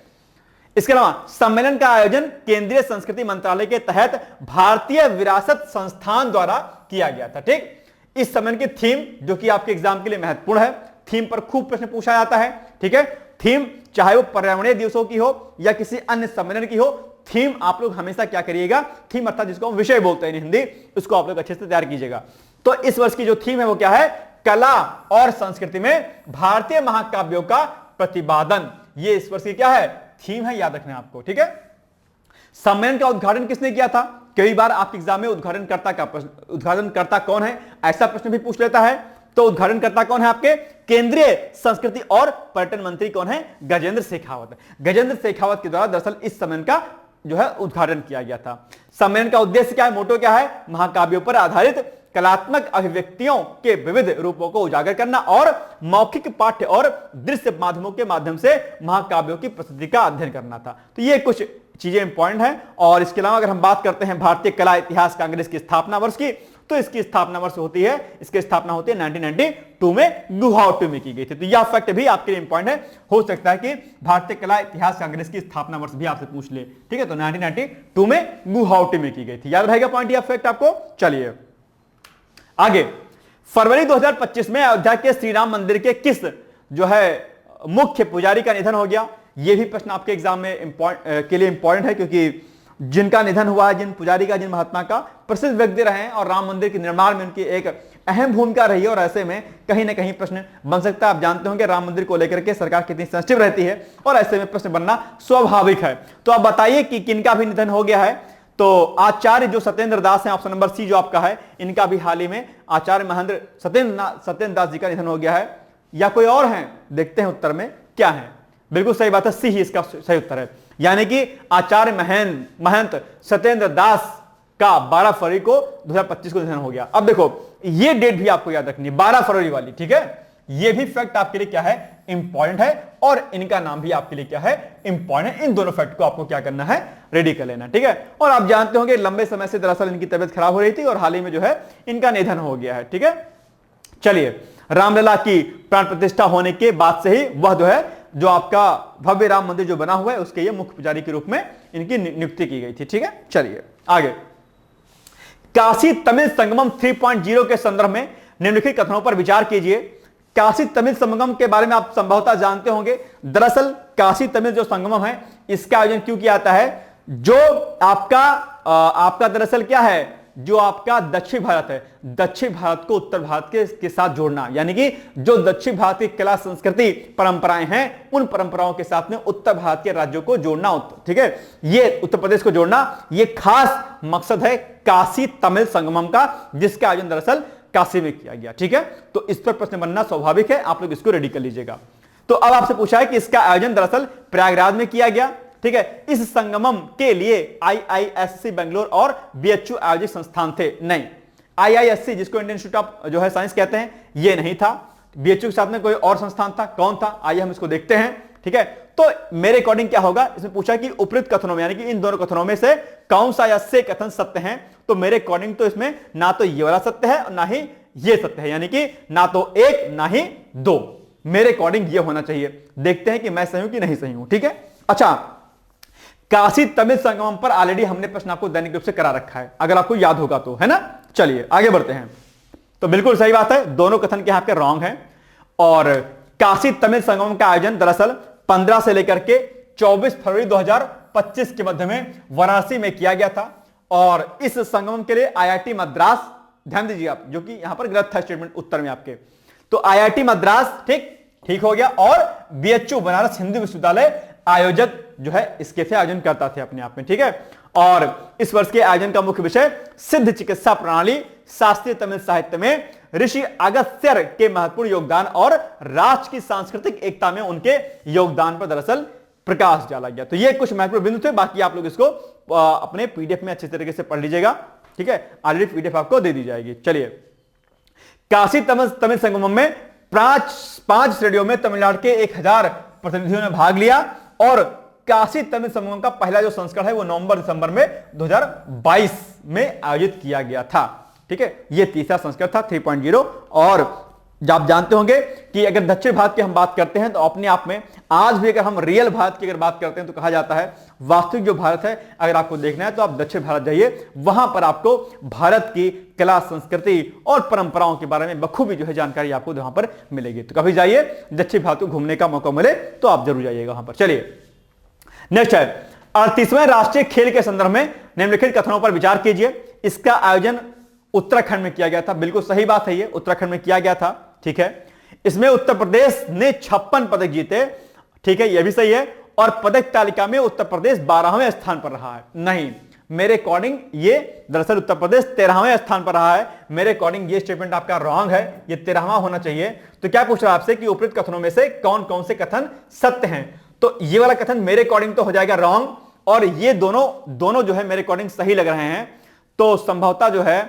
इसके अलावा सम्मेलन का आयोजन केंद्रीय संस्कृति मंत्रालय के तहत भारतीय विरासत संस्थान द्वारा किया गया था। ठीक, इस सम्मेलन की थीम जो कि आपके एग्जाम के लिए महत्वपूर्ण है, थीम पर खूब प्रश्न पूछा जाता है। ठीक है, थीम चाहे वो पर्यावरणीय दिवसों की हो या किसी अन्य सम्मेलन की हो, थीम आप लोग हमेशा क्या करिएगा, थीम अर्थात जिसको हम विषय बोलते हैं हिंदी, उसको आप लोग अच्छे से तैयार कीजिएगा। तो इस वर्ष की जो थीम है वो क्या है, कला और संस्कृति में भारतीय महाकाव्यों का प्रतिपादन। ये इस वर्ष की क्या है, थीम है, याद रखना है आपको। ठीक है, सम्मेलन का उद्घाटन किसने किया था। कई बार आपके एग्जाम में उद्घाटनकर्ता कौन है ऐसा प्रश्न भी पूछ लेता है। तो उद्घाटनकर्ता कौन है आपके, केंद्रीय संस्कृति और पर्यटन मंत्री कौन है, गजेंद्र शेखावत। गजेंद्र शेखावत के द्वारा दरअसल इस सम्मेलन का जो है उद्घाटन किया गया था। सम्मेलन का उद्देश्य क्या है, मोटो क्या है, महाकाव्यों पर आधारित कलात्मक अभिव्यक्तियों के विविध रूपों को उजागर करना और मौखिक, पाठ्य और दृश्य माध्यमों के माध्यम से महाकाव्यों की प्रसिद्धि का अध्ययन करना था। तो ये कुछ चीजें इंपॉर्टेंट है। और इसके अलावा अगर हम बात करते हैं भारतीय कला इतिहास कांग्रेस की स्थापना वर्ष की, तो इसकी स्थापना वर्ष होती है, इसकी स्थापना होती है 1992 में गुवाहाटी में की गई थी। तो यह फैक्ट भी आपके लिए इंपॉर्टेंट है। हो सकता है कि भारतीय कला इतिहास कांग्रेस की स्थापना वर्ष भी आपसे पूछ ले। ठीक है, तो 1992 में गुवाहाटी में की गई थी, याद रहेगा पॉइंट या फैक्ट आपको। चलिए आगे, फरवरी 2025 में अयोध्या के श्री राम मंदिर के किस जो है मुख्य पुजारी का निधन हो गया। यह भी प्रश्न आपके एग्जाम में के लिए इंपॉर्टेंट है, क्योंकि जिनका निधन हुआ है, जिन पुजारी का, जिन महात्मा का, प्रसिद्ध व्यक्ति रहे हैं और राम मंदिर के निर्माण में उनकी एक अहम भूमिका रही है। और ऐसे में कहीं ना कहीं प्रश्न बन सकता है। आप जानते होंगे राम मंदिर को लेकर के सरकार कितनी सेंसिटिव रहती है और ऐसे में प्रश्न बनना स्वाभाविक है। तो आप बताइए कि किनका भी निधन हो गया है। तो आचार्य जो सत्येंद्र दास हैं, ऑप्शन नंबर सी जो आपका है, इनका भी हाल ही में आचार्य महेंद्र सत्येंद्र दास जी का निधन हो गया है, या कोई और हैं, देखते हैं उत्तर में क्या है। बिल्कुल सही बात है, सी ही इसका सही उत्तर है, यानी कि आचार्य महंत सत्येंद्र दास का 12 फरवरी को 2025 को निधन हो गया। अब देखो ये डेट भी आपको याद रखनी है, 12 फरवरी वाली। ठीक है, ये भी फैक्ट आपके लिए क्या है, इंपॉर्टेंट है, और इनका नाम भी आपके लिए क्या है, इंपॉर्टेंट है। इन दोनों फैक्ट को आपको क्या करना है, रेडी कर लेना, ठीक है। और आप जानते होंगे लंबे समय से दरअसल इनकी तबीयत खराब हो रही थी और हाल ही में जो है इनका निधन हो गया है, ठीक है। चलिए, रामलला की प्राण प्रतिष्ठा होने के बाद से ही वह जो है, जो आपका भव्य राम मंदिर जो बना हुआ है, उसके ये मुख्य पुजारी के रूप में इनकी नियुक्ति की गई थी, ठीक है। चलिए आगे, काशी तमिल संगमम 3.0 के संदर्भ में निम्नलिखित कथनों पर विचार कीजिए। काशी तमिल संगमम के बारे में आप संभवतः जानते होंगे। दरअसल काशी तमिल जो संगमम है, इसका आयोजन क्यों किया जाता है? जो आपका दरअसल क्या है, जो आपका दक्षिण भारत है, दक्षिण भारत को उत्तर भारत के साथ जोड़ना, यानी कि जो दक्षिण भारत की कला संस्कृति परंपराएं हैं, उन परंपराओं के साथ में उत्तर भारत के राज्यों को जोड़ना, ठीक है, ये उत्तर प्रदेश को जोड़ना, ये खास मकसद है काशी तमिल संगमम का, जिसका आयोजन दरअसल काशी में किया गया, ठीक है। तो इस पर प्रश्न बनना स्वाभाविक है, आप लोग इसको रेडी कर लीजिएगा। तो अब आपसे पूछा है कि इसका आयोजन दरअसल प्रयागराज में किया गया, ठीक है। इस संगमम के लिए आईआईएससी बेंगलोर और बीएचयू आयोजित संस्थान थे। नहीं, आईआईएससी जिसको इंडियन इंस्टीट्यूट ऑफ जो है साइंस कहते हैं, ये नहीं था। बीएचयू के साथ में कोई और संस्थान था, कौन था, आइए हम इसको देखते हैं, ठीक है। तो मेरे अकॉर्डिंग क्या होगा, इसमें पूछा कि उपरोक्त कथनों में, यानी कि इन दोनों कथनों में से कौन सा या से कथन सत्य है। तो मेरे अकॉर्डिंग तो इसमें ना तो ये वाला सत्य है और ना ही ये सत्य है, यानी कि ना तो एक ना ही दो। मेरे अकॉर्डिंग ये होना चाहिए। देखते हैं कि मैं सही हूं कि नहीं सही हूं, ठीक है। अच्छा, काशी तमिल संगमम पर ऑलरेडी हमने प्रश्न आपको दैनिक रूप से करा रखा है, अगर आपको याद होगा तो, है ना। चलिए आगे बढ़ते हैं। तो बिल्कुल सही बात है, दोनों कथन के यहां पे रॉन्ग है। और काशी तमिल संगमम का आयोजन दरअसल 15 से लेकर के 24 फरवरी 2025 के मध्य में वाराणसी में किया गया था। और इस संगमम के लिए आईआईटी मद्रास, ध्यान दीजिए आप, जो कि यहां पर गलत था स्टेटमेंट उत्तर में आपके, तो आईआईटी मद्रास ठीक हो गया, और बीएचयू बनारस हिंदू विश्वविद्यालय आयोजक जो है इसके थे, आयोजन करता थे अपने आप में, ठीक है। और इस वर्ष के आयोजन का मुख्य विषय सिद्ध चिकित्सा प्रणाली, शास्त्रीय तमिल साहित्य में ऋषि अगस्त्यर के महत्वपूर्ण योगदान और राष्ट्र की सांस्कृतिक एकता में उनके योगदान पर दरअसल प्रकाश डाला गया। तो ये कुछ महत्वपूर्ण बिंदु थे, बाकी आप लोग इसको अपने पीडीएफ में अच्छे तरीके से पढ़ लीजिएगा, ठीक है। ऑलरेडी पीडीएफ आपको दे दी जाएगी। चलिए, काशी तमिल संगमम में पांच श्रेणियों में तमिलनाडु के 1000 प्रतिनिधियों ने भाग लिया, और काशी तमिल संगमम का पहला जो संस्करण है वो नवंबर-दिसंबर में 2022 में आयोजित किया गया था, ठीक है। ये तीसरा संस्करण था 3.0। और आप जानते होंगे कि अगर दक्षिण भारत की हम बात करते हैं तो अपने आप में आज भी अगर हम रियल भारत की अगर बात करते हैं तो कहा जाता है वास्तविक जो भारत है, अगर आपको देखना है तो आप दक्षिण भारत जाइए, वहां पर आपको भारत की कला संस्कृति और परंपराओं के बारे में बखूबी जो है जानकारी आपको वहां पर मिलेगी। तो कभी जाइए, दक्षिण भारत को घूमने का मौका मिले तो आप जरूर जाइएगा वहां पर। चलिए नेक्स्ट है 38वें राष्ट्रीय खेल के संदर्भ में निम्नलिखित कथनों पर विचार कीजिए। इसका आयोजन उत्तराखंड में किया गया था, बिल्कुल सही बात है, ये उत्तराखंड में किया गया था, ठीक है। इसमें उत्तर प्रदेश ने 56 पदक जीते, ठीक है, यह भी सही है। और पदक तालिका में उत्तर प्रदेश 12वें स्थान पर रहा है। नहीं, मेरे अकॉर्डिंग ये दरअसल उत्तर प्रदेश 13वें स्थान पर रहा है। मेरे अकॉर्डिंग ये स्टेटमेंट आपका रॉन्ग है, ये 13वां होना चाहिए। तो क्या पूछ रहा है आपसे कि उपरोक्त कथनों में से कौन कौन से कथन सत्य हैं? तो ये वाला कथन मेरे अकॉर्डिंग तो हो जाएगा रॉन्ग, और ये दोनों जो है मेरे अकॉर्डिंग सही लग रहे हैं। तो संभवतः जो है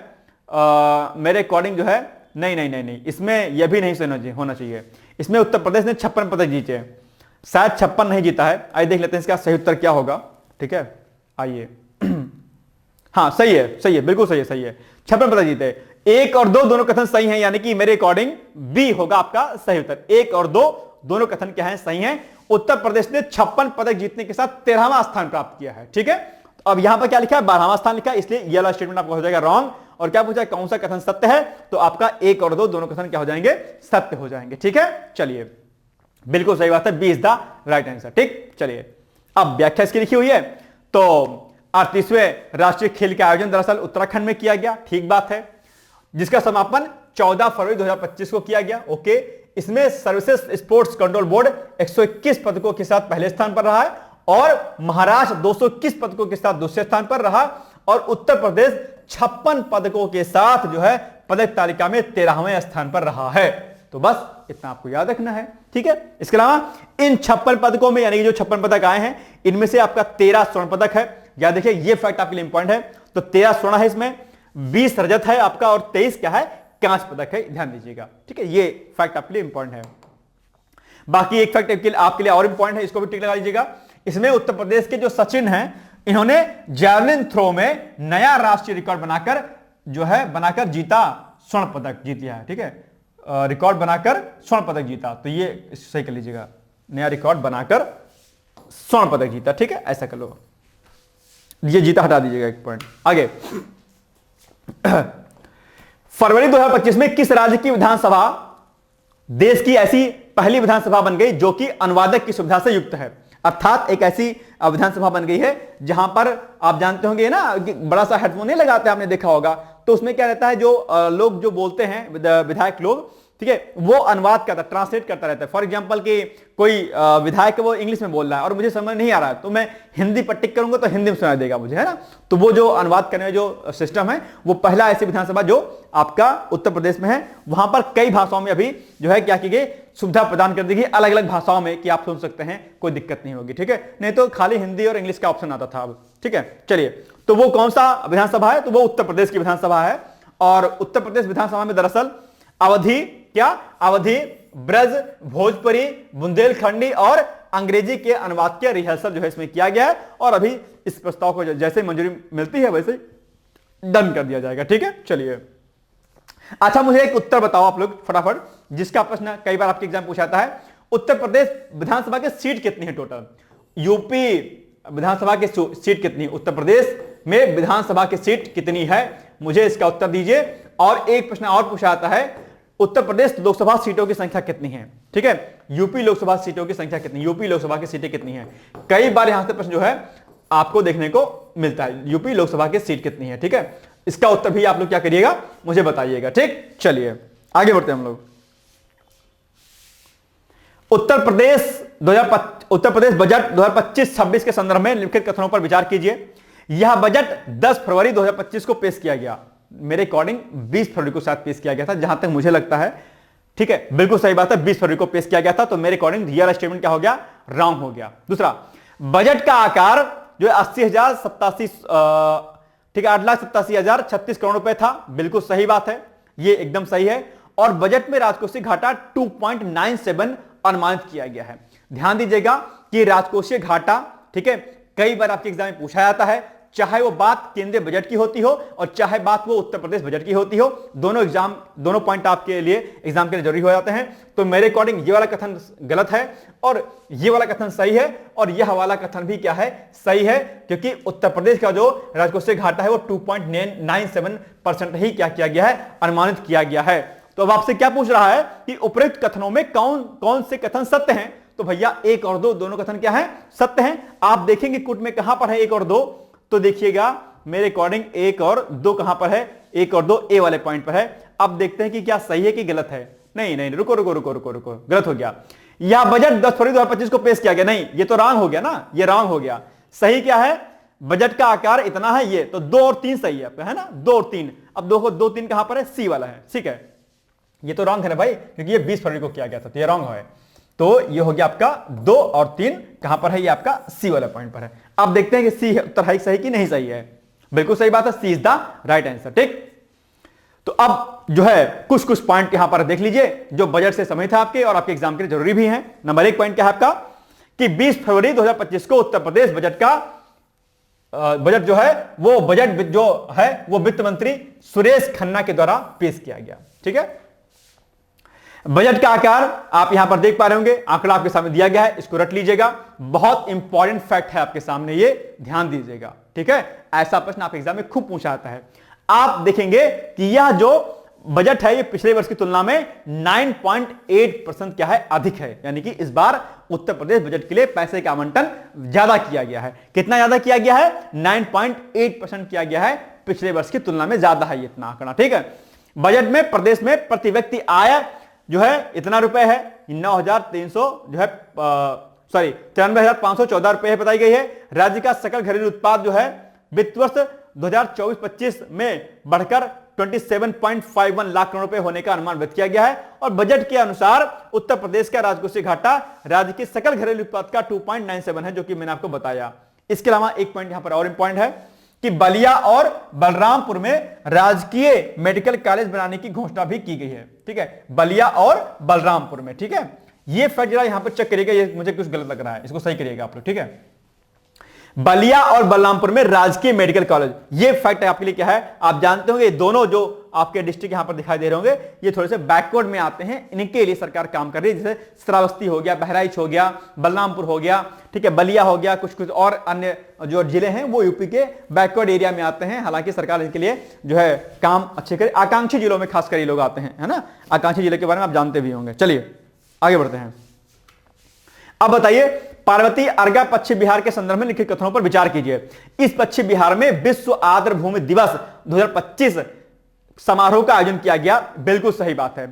मेरे अकॉर्डिंग जो है नहीं, इसमें यह भी नहीं होना चाहिए। इसमें उत्तर प्रदेश ने 56 पदक जीते, शायद 56 नहीं जीता है। आइए देख लेते हैं इसका सही उत्तर क्या होगा, ठीक है। आइए हाँ सही है, बिल्कुल सही है, 56 पदक जीते। 1 और 2 दोनों कथन सही हैं, यानी कि मेरे अकॉर्डिंग बी होगा आपका सही उत्तर। 1 और 2 दोनों कथन क्या है, सही हैं। उत्तर प्रदेश ने 56 पदक जीतने के साथ 13वां स्थान प्राप्त किया है, ठीक है। तो अब यहां पर क्या लिखा है, 12वां स्थान लिखा है, इसलिए यह वाला स्टेटमेंट आपका हो जाएगा रॉन्ग। और क्या पूछा है, कौन सा कथन सत्य है? तो आपका 1 और 2 दोनों कथन क्या हो जाएंगे, सत्य हो जाएंगे, ठीक है। चलिए बिल्कुल सही बात है, B is the right answer, ठीक। चलिए अब व्याख्या इसकी लिखी हुई है। तो 38वें राष्ट्रीय खेल का आयोजन दरअसल उत्तराखंड में किया गया, ठीक बात है, जिसका समापन 14 फरवरी 2025 को किया गया, ओके। इसमें सर्विसेज स्पोर्ट्स कंट्रोल बोर्ड 121 पदकों के साथ पहले स्थान पर रहा है, और महाराष्ट्र 221 पदकों के साथ दूसरे स्थान पर रहा, और उत्तर प्रदेश 56 पदकों के साथ जो है पदक तालिका में 13वें स्थान पर रहा है। तो बस इतना आपको याद रखना है, ठीक है। इसके अलावा इन 56 पदकों में, यानी कि जो 56 पदक आए हैं, इनमें से आपका 13 स्वर्ण पदक है। याद देखिए, ये फैक्ट आपके लिए इंपॉर्टेंट है। तो 13 स्वर्ण है, इसमें 20 रजत है आपका, और 23 क्या है, कांस्य पदक है, ध्यान दीजिएगा। ठीक है, ये फैक्ट आपके लिए इंपॉर्टेंट है। बाकी एक फैक्ट आपके लिए और इंपॉर्टेंट है, इसको भी टिक लगा लीजिएगा। इसमें उत्तर प्रदेश के जो सचिन हैं, इन्होंने जैवलिन थ्रो में नया राष्ट्रीय रिकॉर्ड बनाकर जीता, स्वर्ण पदक जीत लिया है। ठीक है, रिकॉर्ड बनाकर स्वर्ण पदक जीता, तो ये सही कर लीजिएगा, नया रिकॉर्ड बनाकर स्वर्ण पदक जीता। ठीक है, ऐसा कर लो, ये जीता हटा दीजिएगा एक पॉइंट। आगे, फरवरी 2025 में किस राज्य की विधानसभा देश की ऐसी पहली विधानसभा बन गई जो कि अनुवादक की सुविधा से युक्त है? अर्थात एक ऐसी विधानसभा बन गई है जहां पर आप जानते होंगे ना, बड़ा सा हेडफोन नहीं लगाते, आपने देखा होगा, तो उसमें क्या रहता है, जो लोग जो बोलते हैं विधायक लोग, ठीक है, वो अनुवाद करता, ट्रांसलेट करता रहता है। फॉर एग्जांपल कि कोई विधायक वो इंग्लिश में बोल रहा है और मुझे समझ नहीं आ रहा है, तो मैं हिंदी पर टिक करूंगा तो हिंदी में सुनाई देगा मुझे, है ना। तो वो जो अनुवाद करने में जो सिस्टम है, वो पहला ऐसी विधानसभा जो आपका उत्तर प्रदेश में है। वहां पर कई भाषाओं में अभी जो है क्या की गई, सुविधा प्रदान कर दी गई अलग अलग भाषाओं में, कि आप सुन सकते हैं, कोई दिक्कत नहीं होगी। ठीक है, नहीं तो खाली हिंदी और इंग्लिश का ऑप्शन आता था अब। ठीक है, चलिए, तो वो कौन सा विधानसभा है? तो वो उत्तर प्रदेश की विधानसभा है। और उत्तर प्रदेश विधानसभा में दरअसल अवधि, क्या अवधि, ब्रज, भोजपुरी, बुंदेलखंडी और अंग्रेजी के अनुवाद के रिहर्सल जो है इसमें किया गया है। और अभी इस प्रस्ताव को जैसे मंजूरी मिलती है वैसे डन कर दिया जाएगा। ठीक है, चलिए, अच्छा, मुझे एक उत्तर बताओ आप लोग फटाफट, जिसका प्रश्न कई बार आपके एग्जाम पूछाता है। उत्तर प्रदेश विधानसभा के सीट कितनी है टोटल? यूपी विधानसभा की सीट कितनी? उत्तर प्रदेश में विधानसभा की सीट कितनी है? मुझे इसका उत्तर दीजिए। और एक प्रश्न और पूछा जाता है, उत्तर प्रदेश लोकसभा सीटों की संख्या कितनी है? ठीक है, यूपी लोकसभा सीटों की संख्या कितनी, यूपी लोकसभा की सीटें कितनी है? कई बार यहां से प्रश्न जो है आपको देखने को मिलता है, यूपी लोकसभा की सीट कितनी है। ठीक है, इसका उत्तर भी आप लोग क्या करिएगा, मुझे बताइएगा। ठीक, चलिए आगे बढ़ते हैं हम लोग। उत्तर प्रदेश बजट 2025-26 के संदर्भ में निम्नलिखित कथनों पर विचार कीजिए। यह बजट 10 फरवरी 2025 को पेश किया गया। मेरे अकॉर्डिंग 20 फरवरी को शायद पेश किया गया था, जहां तक मुझे लगता है। ठीक है, बिल्कुल सही बात है, 20 फरवरी को पेश किया गया था। तो मेरे अकॉर्डिंग रियल स्टेटमेंट क्या हो गया, रॉन्ग हो गया। दूसरा, बजट का आकार जो है 80,087, ठीक है, 8,87,036 करोड़ रुपए था। बिल्कुल सही बात है, ये एकदम सही है। और बजट में राजकोषीय घाटा 2.97 अनुमानित किया गया है। ध्यान दीजिएगा कि राजकोषीय घाटा, ठीक है, कई बार आपके एग्जाम में पूछा जाता है, चाहे वो बात केंद्रीय बजट की होती हो और चाहे बात वो उत्तर प्रदेश बजट की होती हो, दोनों पॉइंट आपके लिए एग्जाम के लिए जरूरी हो जाते हैं। तो मेरे अकॉर्डिंग ये वाला कथन गलत है और ये वाला कथन सही है, और यह वाला कथन भी क्या है, सही है, क्योंकि उत्तर प्रदेश का जो राजकोषीय घाटा है वो 2.97% ही क्या किया गया है, अनुमानित किया गया है। तो अब आपसे क्या पूछ रहा है कि उपरोक्त कथनों में कौन कौन से कथन सत्य हैं? तो भैया 1 और 2 दोनों कथन क्या है, सत्य हैं। आप देखेंगे कुट में कहां पर है 1 और 2, तो देखिएगा मेरे अकॉर्डिंग 1 और 2 कहां पर है, 1 और 2 ए वाले पॉइंट पर है। अब देखते हैं कि क्या सही है कि गलत है। नहीं, रुको, गलत हो गया। यह बजट 10 फरवरी 2025 को पेश किया गया, नहीं, ये तो रॉन्ग हो गया ना, ये रॉन्ग हो गया। सही क्या है, बजट का आकार इतना है, ये तो 2 और 3 सही है ना, 2 और 3। अब 2 3 कहां पर है, सी वाला है। ठीक है, ये तो रॉन्ग है ना भाई, क्योंकि ये 20 फरवरी को किया गया था, तो ये रॉन्ग है। तो ये हो गया आपका 2 और 3 कहां पर है, ये आपका सी वाला पॉइंट पर है। अब देखते हैं कि सी उत्तर है सही कि नहीं सही है। बिल्कुल सही बात है, सी इज द राइट आंसर। ठीक, तो अब जो है कुछ पॉइंट यहां पर देख लीजिए जो बजट से संबंधित है आपके और आपके एग्जाम के लिए जरूरी भी है। नंबर 1 पॉइंट क्या है आपका, कि 20 फरवरी 2025 को उत्तर प्रदेश बजट जो है वो वित्त मंत्री सुरेश खन्ना के द्वारा पेश किया गया। ठीक है, बजट का आकार आप यहां पर देख पा रहे होंगे, आंकड़ा आपके सामने दिया गया है, इसको रट लीजिएगा। बहुत इंपॉर्टेंट फैक्ट है आपके सामने, ये ध्यान दीजिएगा। ठीक है, ऐसा प्रश्न आप एग्जाम में खूब पूछा जाता है। आप देखेंगे कि यह जो बजट है ये पिछले वर्ष की तुलना में 9.8% क्या है, अधिक है। यानी कि इस बार उत्तर प्रदेश बजट के लिए पैसे का आवंटन ज्यादा किया गया है। कितना ज्यादा किया गया है, 9.8% किया गया है, पिछले वर्ष की तुलना में ज्यादा है इतना आंकड़ा। ठीक है, बजट में प्रदेश में प्रति व्यक्ति आय जो है इतना रुपए है, 9,300 जो है 93,514 रुपए बताई गई है। राज्य का सकल घरेलू उत्पाद जो है वित्त वर्ष 2024-25 में बढ़कर 27.51 लाख करोड़ रुपए होने का अनुमान व्यक्त किया गया है। और बजट के अनुसार उत्तर प्रदेश का राजकोषीय घाटा राज्य के सकल घरेलू उत्पाद का 2.97 है, जो कि मैंने आपको बताया। इसके अलावा एक पॉइंट यहां पर और इंपॉर्टेंट है कि बलिया और बलरामपुर में राजकीय मेडिकल कॉलेज बनाने की घोषणा भी की गई है। ठीक है, बलिया और बलरामपुर में। ठीक है, ये फैक्ट जरा यहां पर चेक करिएगा, ये मुझे कुछ गलत लग रहा है, इसको सही करिएगा आप लोग। ठीक है, बलिया और बलरामपुर में राजकीय मेडिकल कॉलेज, ये फैक्ट आपके लिए क्या है, आप जानते होंगे दोनों जो आपके डिस्ट्रिक्ट यहां पर दिखाई दे रहे होंगे ये थोड़े से बैकवर्ड में आते हैं, इनके लिए सरकार काम कर रही है। जैसे श्रावस्ती हो गया, बहराइच हो गया, बलरामपुर हो गया, ठीक है, बलिया हो गया, कुछ कुछ और अन्य जो जिले हैं वो यूपी के बैकवर्ड एरिया में आते हैं। हालांकि सरकार इसके लिए जो है काम अच्छे करे, आकांक्षी जिलों में खासकर ये लोग आते हैं, है ना। आकांक्षी जिले के बारे में आप जानते भी होंगे। चलिए आगे बढ़ते हैं। अब बताइए, पार्वती अर्गा पश्चिम बिहार के संदर्भ में लिखित कथनों पर विचार कीजिए। इस पश्चिम बिहार में विश्व आर्द्र भूमि दिवस 2025 समारोह का आयोजन किया गया। बिल्कुल सही बात है।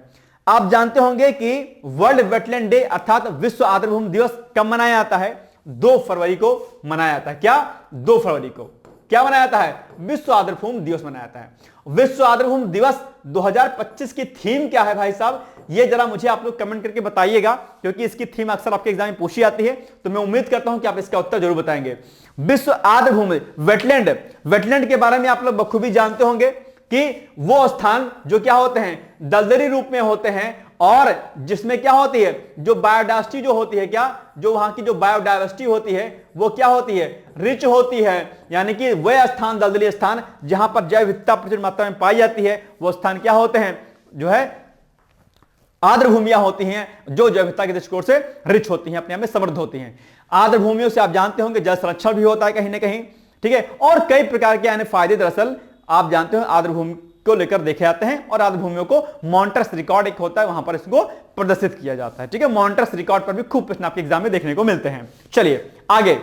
आप जानते होंगे कि वर्ल्ड वेटलैंड डे अर्थात विश्व आर्द्र भूमि दिवस कब मनाया जाता है? 2 फरवरी को मनाया जाता है। क्या? 2 फरवरी को क्या मनाया जाता है? विश्व आर्द्र भूमि दिवस मनाया जाता है। विश्व आर्द्र भूमि दिवस 2025 की थीम क्या है भाई साहब? ये जरा मुझे आप लोग कमेंट करके बताइएगा, क्योंकि इसकी थीम अक्सर आपके एग्जाम में पूछी जाती है, तो मैं उम्मीद करता हूं कि आप इसका उत्तर जरूर बताएंगे। विश्व आर्द्र भूमि वेटलैंड के बारे में आप लोग बखूबी जानते होंगे कि वो स्थान जो क्या होते हैं, दलदली रूप में होते हैं, और जिसमें क्या होती है, जो बायोडायवर्सिटी जो होती है, क्या जो वहां की जो बायोडायवर्सिटी होती है वो क्या होती है, रिच होती है। यानी कि वह स्थान, दलदली स्थान जहां पर जैव विविधता प्रचुर मात्रा में पाई जाती है, वो स्थान क्या होते हैं, जो है आर्द्र भूमियां होती हैं, जो जैव विविधता के दृष्टिकोण से रिच होती हैं, अपने आप में समृद्ध होती हैं। आर्द्र भूमियों से आप जानते होंगे जल संरक्षण भी होता है कहीं ना कहीं, ठीक है, और कई प्रकार के अन्य फायदे दरअसल आप जानते हो आर्द्र भूमि को लेकर देखे जाते हैं। और आर्द्र भूमियों को मॉनिटर्स रिकॉर्ड एक होता है, वहां पर इसको प्रदर्शित किया जाता है। ठीक है, मॉनिटर्स रिकॉर्ड पर भी खूब प्रश्न आपके एग्जाम में देखने को मिलते हैं। चलिए आगे,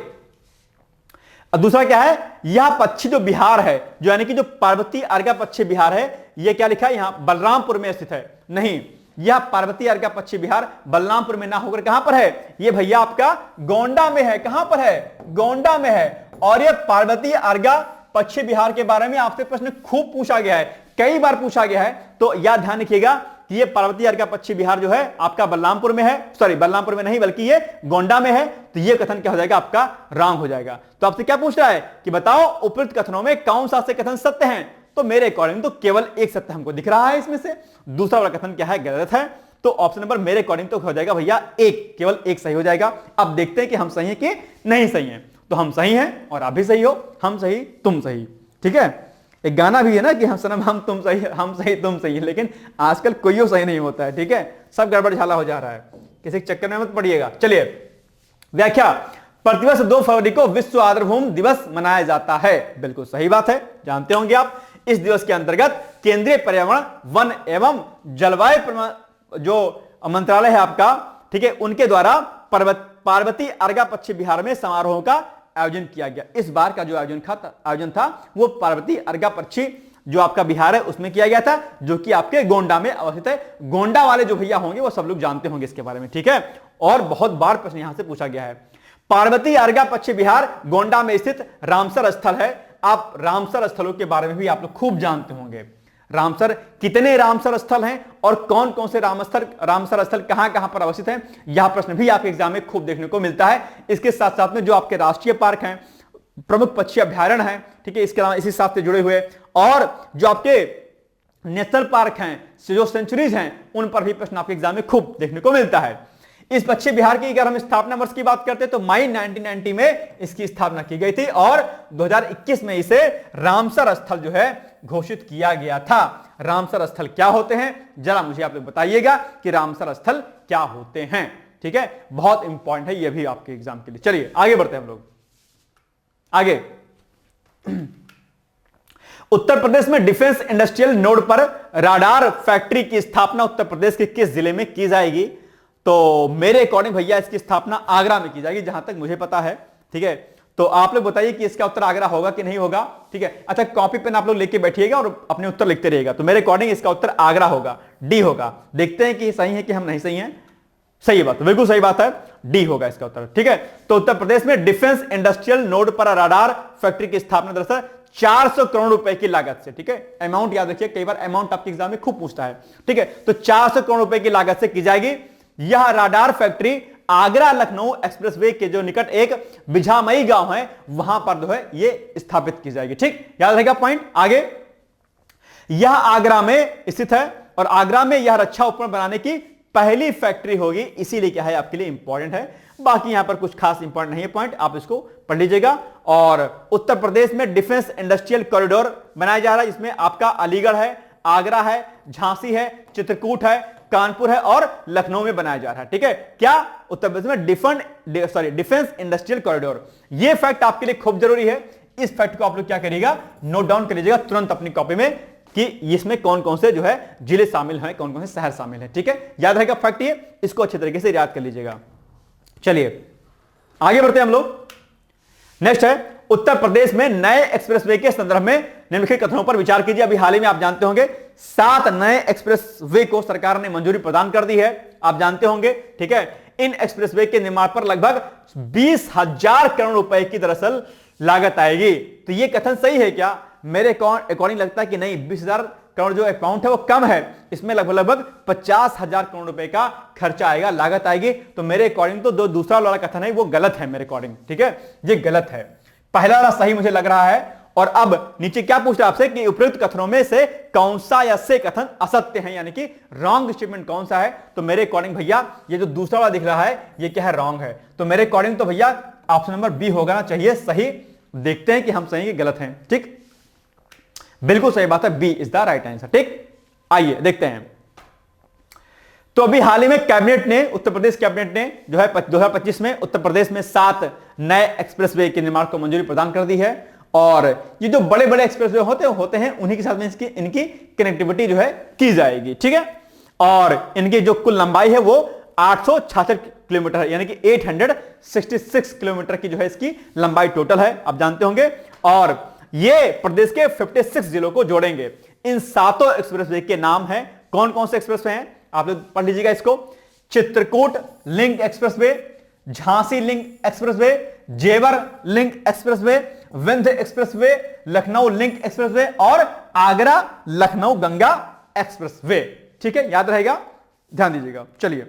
दूसरा क्या है, यह पश्चिम जो बिहार है, जो यानी कि जो पार्वती अर्गा पश्चिम बिहार है, यह क्या लिखा है यहां बलरामपुर में स्थित है। नहीं, यह पार्वती अर्गा पश्चिम बिहार बलरामपुर में ना होकर कहां पर है, यह भैया आपका गोंडा में है। कहां पर है? गोंडा में है। और यह पार्वती अर्गा पश्चिम बिहार के बारे में आपसे प्रश्न खूब पूछा गया है, कई बार पूछा गया है, तो याद ध्यान रखिएगा कि ये पार्वती अर्गा पश्चिम बिहार जो है आपका बलरामपुर में है, सॉरी बलरामपुर में नहीं बल्कि ये गोंडा में है। तो ये कथन क्या हो जाएगा, आपका रॉन्ग हो जाएगा। तो आपसे क्या पूछ रहा है कि बताओ उपयुक्त कथनों में कौन सा से कथन सत्य है? तो मेरे अकॉर्डिंग तो केवल एक सत्य हमको दिख रहा है इसमें से, दूसरा वाला कथन क्या है, गलत है। तो ऑप्शन नंबर मेरे अकॉर्डिंग तो हो जाएगा भैया एक, केवल एक सही हो जाएगा। अब देखते हैं कि हम सही है कि नहीं सही है। तो हम सही हैं और आप भी सही हो, हम सही तुम सही। ठीक है, एक गाना भी है ना कि हम सनम हम तुम सही, हम सही तुम सही, लेकिन आजकल कोई सही नहीं होता है। ठीक है, सब गड़बड़ झाला हो जा रहा है, किसी के चक्कर में मत पड़िएगा। चलिए व्याख्या, प्रतिवर्ष 2 फरवरी को विश्व आर्द्र भूमि दिवस मनाया जाता है। बिल्कुल सही बात है, जानते होंगे आप। इस दिवस के अंतर्गत केंद्रीय पर्यावरण, वन एवं जलवायु जो मंत्रालय है आपका, ठीक है, उनके द्वारा पार्वती अर्गा पश्चिम बिहार में समारोह का आयोजन किया गया। इस बार का जो आयोजन था वो पार्वती अर्गा पश्चिम जो आपका बिहार है उसमें किया गया था, जो कि आपके गोंडा में अवस्थित है। गोंडा वाले जो भैया होंगे वो सब लोग जानते होंगे इसके बारे में। ठीक है, और बहुत बार प्रश्न यहां से पूछा गया है। पार्वती अर्गा पश्चिम बिहार गोंडा में स्थित रामसर स्थल है। आप रामसर स्थलों के बारे में भी आप लोग खूब जानते होंगे। रामसर, कितने रामसर स्थल हैं और कौन कौन से रामसर स्थल कहां कहां पर अवस्थित हैं, यह प्रश्न भी आपके एग्जाम में खूब देखने को मिलता है। इसके साथ साथ में जो आपके राष्ट्रीय पार्क हैं, प्रमुख पक्षी अभ्यारण्य हैं, ठीक है, इसके अलावा इसी साथ से जुड़े हुए, और जो आपके नेशनल पार्क हैं, जो सेंचुरीज हैं, उन पर भी प्रश्न आपके एग्जाम में खूब देखने को मिलता है। इस पश्चिम बिहार की अगर हम स्थापना वर्ष की बात करते हैं तो मई 1990 में इसकी स्थापना की गई थी, और 2021 में इसे रामसर स्थल जो है घोषित किया गया था। रामसर स्थल क्या होते हैं, जरा मुझे आप लोग बताइएगा कि रामसर स्थल क्या होते हैं। ठीक है, बहुत इंपॉर्टेंट है ये भी आपके एग्जाम के लिए। चलिए आगे बढ़ते हैं हम लोग आगे। उत्तर प्रदेश में डिफेंस इंडस्ट्रियल नोड पर राडार फैक्ट्री की स्थापना उत्तर प्रदेश के किस जिले में की जाएगी? तो मेरे अकॉर्डिंग भैया इसकी स्थापना आगरा में की जाएगी, जहां तक मुझे पता है। ठीक है, तो आप लोग बताइए कि इसका उत्तर आगरा होगा कि नहीं होगा। ठीक है, अच्छा कॉपी पेन आप लोग लेके बैठिएगा और अपने उत्तर लिखते रहिएगा। तो मेरे अकॉर्डिंग इसका उत्तर आगरा होगा, डी होगा। देखते हैं कि सही है कि हम नहीं सही हैं। सही बात, बिल्कुल सही बात है, डी होगा इसका उत्तर। ठीक है, तो उत्तर प्रदेश में डिफेंस इंडस्ट्रियल नोड पर राडार फैक्ट्री की स्थापना दरअसल 400 करोड़ रुपए की लागत से, ठीक है, अमाउंट याद रखिए, कई बार अमाउंट आपके एग्जाम में खूब पूछता है। ठीक है, तो 400 करोड़ रुपए की लागत से की जाएगी। यह radar factory Agra Lucknow expressway के जो निकट एक बिझामई गांव है वहां पर जो है ये स्थापित की जाएगी। ठीक, याद रहेगा पॉइंट। आगे, यह आगरा में स्थित है और आगरा में यह रक्षा उपकरण बनाने की पहली फैक्ट्री होगी, इसीलिए क्या है आपके लिए इंपॉर्टेंट है। बाकी यहां पर कुछ खास इंपॉर्टेंट नहीं है पॉइंट, आप इसको पढ़ लीजिएगा। और उत्तर प्रदेश में डिफेंस इंडस्ट्रियल कॉरिडोर बनाया जा रहा है, जिसमें आपका अलीगढ़ है, आगरा है, झांसी है, चित्रकूट है, कानपुर है और लखनऊ में बनाया जा रहा है। ठीक है, क्या उत्तर प्रदेश में डिफेंस इंडस्ट्रियल कॉरिडोर। यह फैक्ट आपके लिए खूब जरूरी है। इस फैक्ट को आप लोग क्या करिएगा, नोट डाउन कर लीजिएगा तुरंत अपनी कॉपी में कि इसमें कौन कौन से जो है जिले शामिल हैं, कौन कौन से शहर शामिल हैं। ठीक है, याद रहेगा फैक्ट ये, इसको अच्छे तरीके से याद कर लीजिएगा। चलिए आगे बढ़ते हैं हम लोग। नेक्स्ट है, उत्तर प्रदेश में नए एक्सप्रेसवे के संदर्भ में निम्नलिखित कथनों पर विचार कीजिए। अभी हाल ही में आप जानते होंगे 7 नए एक्सप्रेसवे को सरकार ने मंजूरी प्रदान कर दी है, आप जानते होंगे। ठीक है, इन एक्सप्रेसवे के निर्माण पर लगभग 20,000 करोड़ रुपए की दरअसल लागत आएगी। तो यह कथन सही है क्या? मेरे अकॉर्डिंग लगता है कि नहीं, 20,000 करोड़ जो अमाउंट है वो कम है, इसमें लगभग 50,000 करोड़ रुपए का खर्चा आएगा, लागत आएगी। तो मेरे अकॉर्डिंग तो जो दूसरा वाला कथन है वो गलत है मेरे अकॉर्डिंग। ठीक है, ये गलत है, पहला वाला सही मुझे लग रहा है। और अब नीचे क्या पूछ रहा है आपसे कि उपयुक्त कथनों में से कौन सा या से कथन असत्य है, यानी कि रॉन्ग स्टेटमेंट कौन सा है। तो मेरे अकॉर्डिंग भैया ये जो दूसरा वाला दिख रहा है ये क्या है, रॉन्ग है। तो मेरे अकॉर्डिंग तो भैया ऑप्शन नंबर बी होगा चाहिए सही। देखते हैं कि हम सही कि गलत हैं। ठीक, बिल्कुल सही बात है, B is the right answer. ठीक, आइए देखते हैं। तो अभी हाल ही में कैबिनेट ने, उत्तर प्रदेश कैबिनेट ने जो है 2025 में उत्तर प्रदेश में 7 नए एक्सप्रेसवे के निर्माण को मंजूरी प्रदान कर दी है। और ये जो बड़े बड़े एक्सप्रेसवे होते हैं उन्हीं के साथ में इनकी कनेक्टिविटी जो है की जाएगी। ठीक है, और इनकी जो कुल लंबाई है वो 866 किलोमीटर है, यानी कि 866 किलोमीटर की जो है इसकी लंबाई टोटल है, आप जानते होंगे। और ये प्रदेश के 56 जिलों को जोड़ेंगे। इन 7 एक्सप्रेसवे के नाम हैं, कौन कौन से एक्सप्रेसवे हैं आप लोग पढ़ लीजिएगा इसको। Chitrakoot link expressway, Jhansi link expressway, Jewar link expressway, Vindhya expressway, Lucknow link expressway और आगरा लखनऊ गंगा एक्सप्रेसवे। ठीक है, याद रहेगा, ध्यान दीजिएगा। चलिए,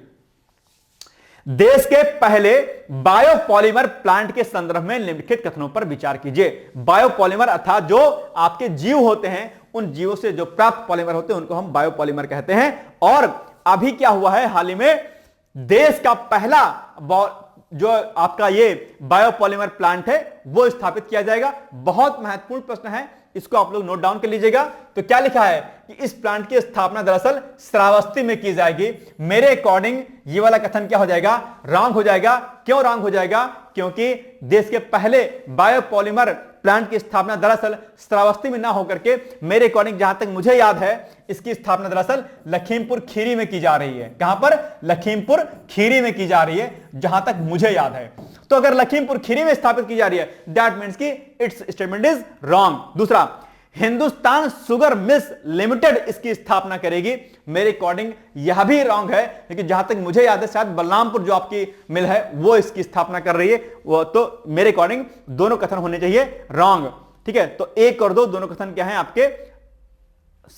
देश के पहले बायोपॉलीमर प्लांट के संदर्भ में निम्नलिखित कथनों पर विचार कीजिए। बायोपॉलीमर अर्थात जो आपके जीव होते हैं, उन जीवों से जो प्राप्त पॉलीमर होते हैं उनको हम बायोपॉलीमर कहते हैं। और अभी क्या हुआ है, हाल ही में देश का पहला जो आपका ये बायोपॉलीमर प्लांट है वो स्थापित किया जाएगा। बहुत महत्वपूर्ण प्रश्न है, इसको आप लोग नोट डाउन कर लीजिएगा। तो क्या लिखा है कि इस प्लांट की स्थापना दरअसल श्रावस्ती में की जाएगी। मेरे अकॉर्डिंग ये वाला कथन क्या हो जाएगा, रॉन्ग हो जाएगा। क्यों रॉन्ग हो जाएगा? क्योंकि देश के पहले बायोपॉलीमर प्लांट की स्थापना दरअसल श्रावस्ती में ना होकर के मेरे अकॉर्डिंग जहां तक मुझे याद है इसकी स्थापना दरअसल लखीमपुर खीरी में की जा रही है। कहां पर? लखीमपुर खीरी में की जा रही है, जहां तक मुझे याद है। तो अगर लखीमपुर खीरी में स्थापित की जा रही है, दैट मीन्स कि इट्स स्टेटमेंट इज रॉन्ग। दूसरा, हिंदुस्तान शुगर मिल्स लिमिटेड इसकी स्थापना करेगी। मेरे अकॉर्डिंग यह भी रॉन्ग है, लेकिन जहां तक मुझे याद है शायद बलरामपुर जो आपकी मिल है वो इसकी स्थापना कर रही है। वो तो मेरे अकॉर्डिंग दोनों कथन होने चाहिए रॉन्ग। ठीक है, तो 1 और 2 दोनों कथन क्या है आपके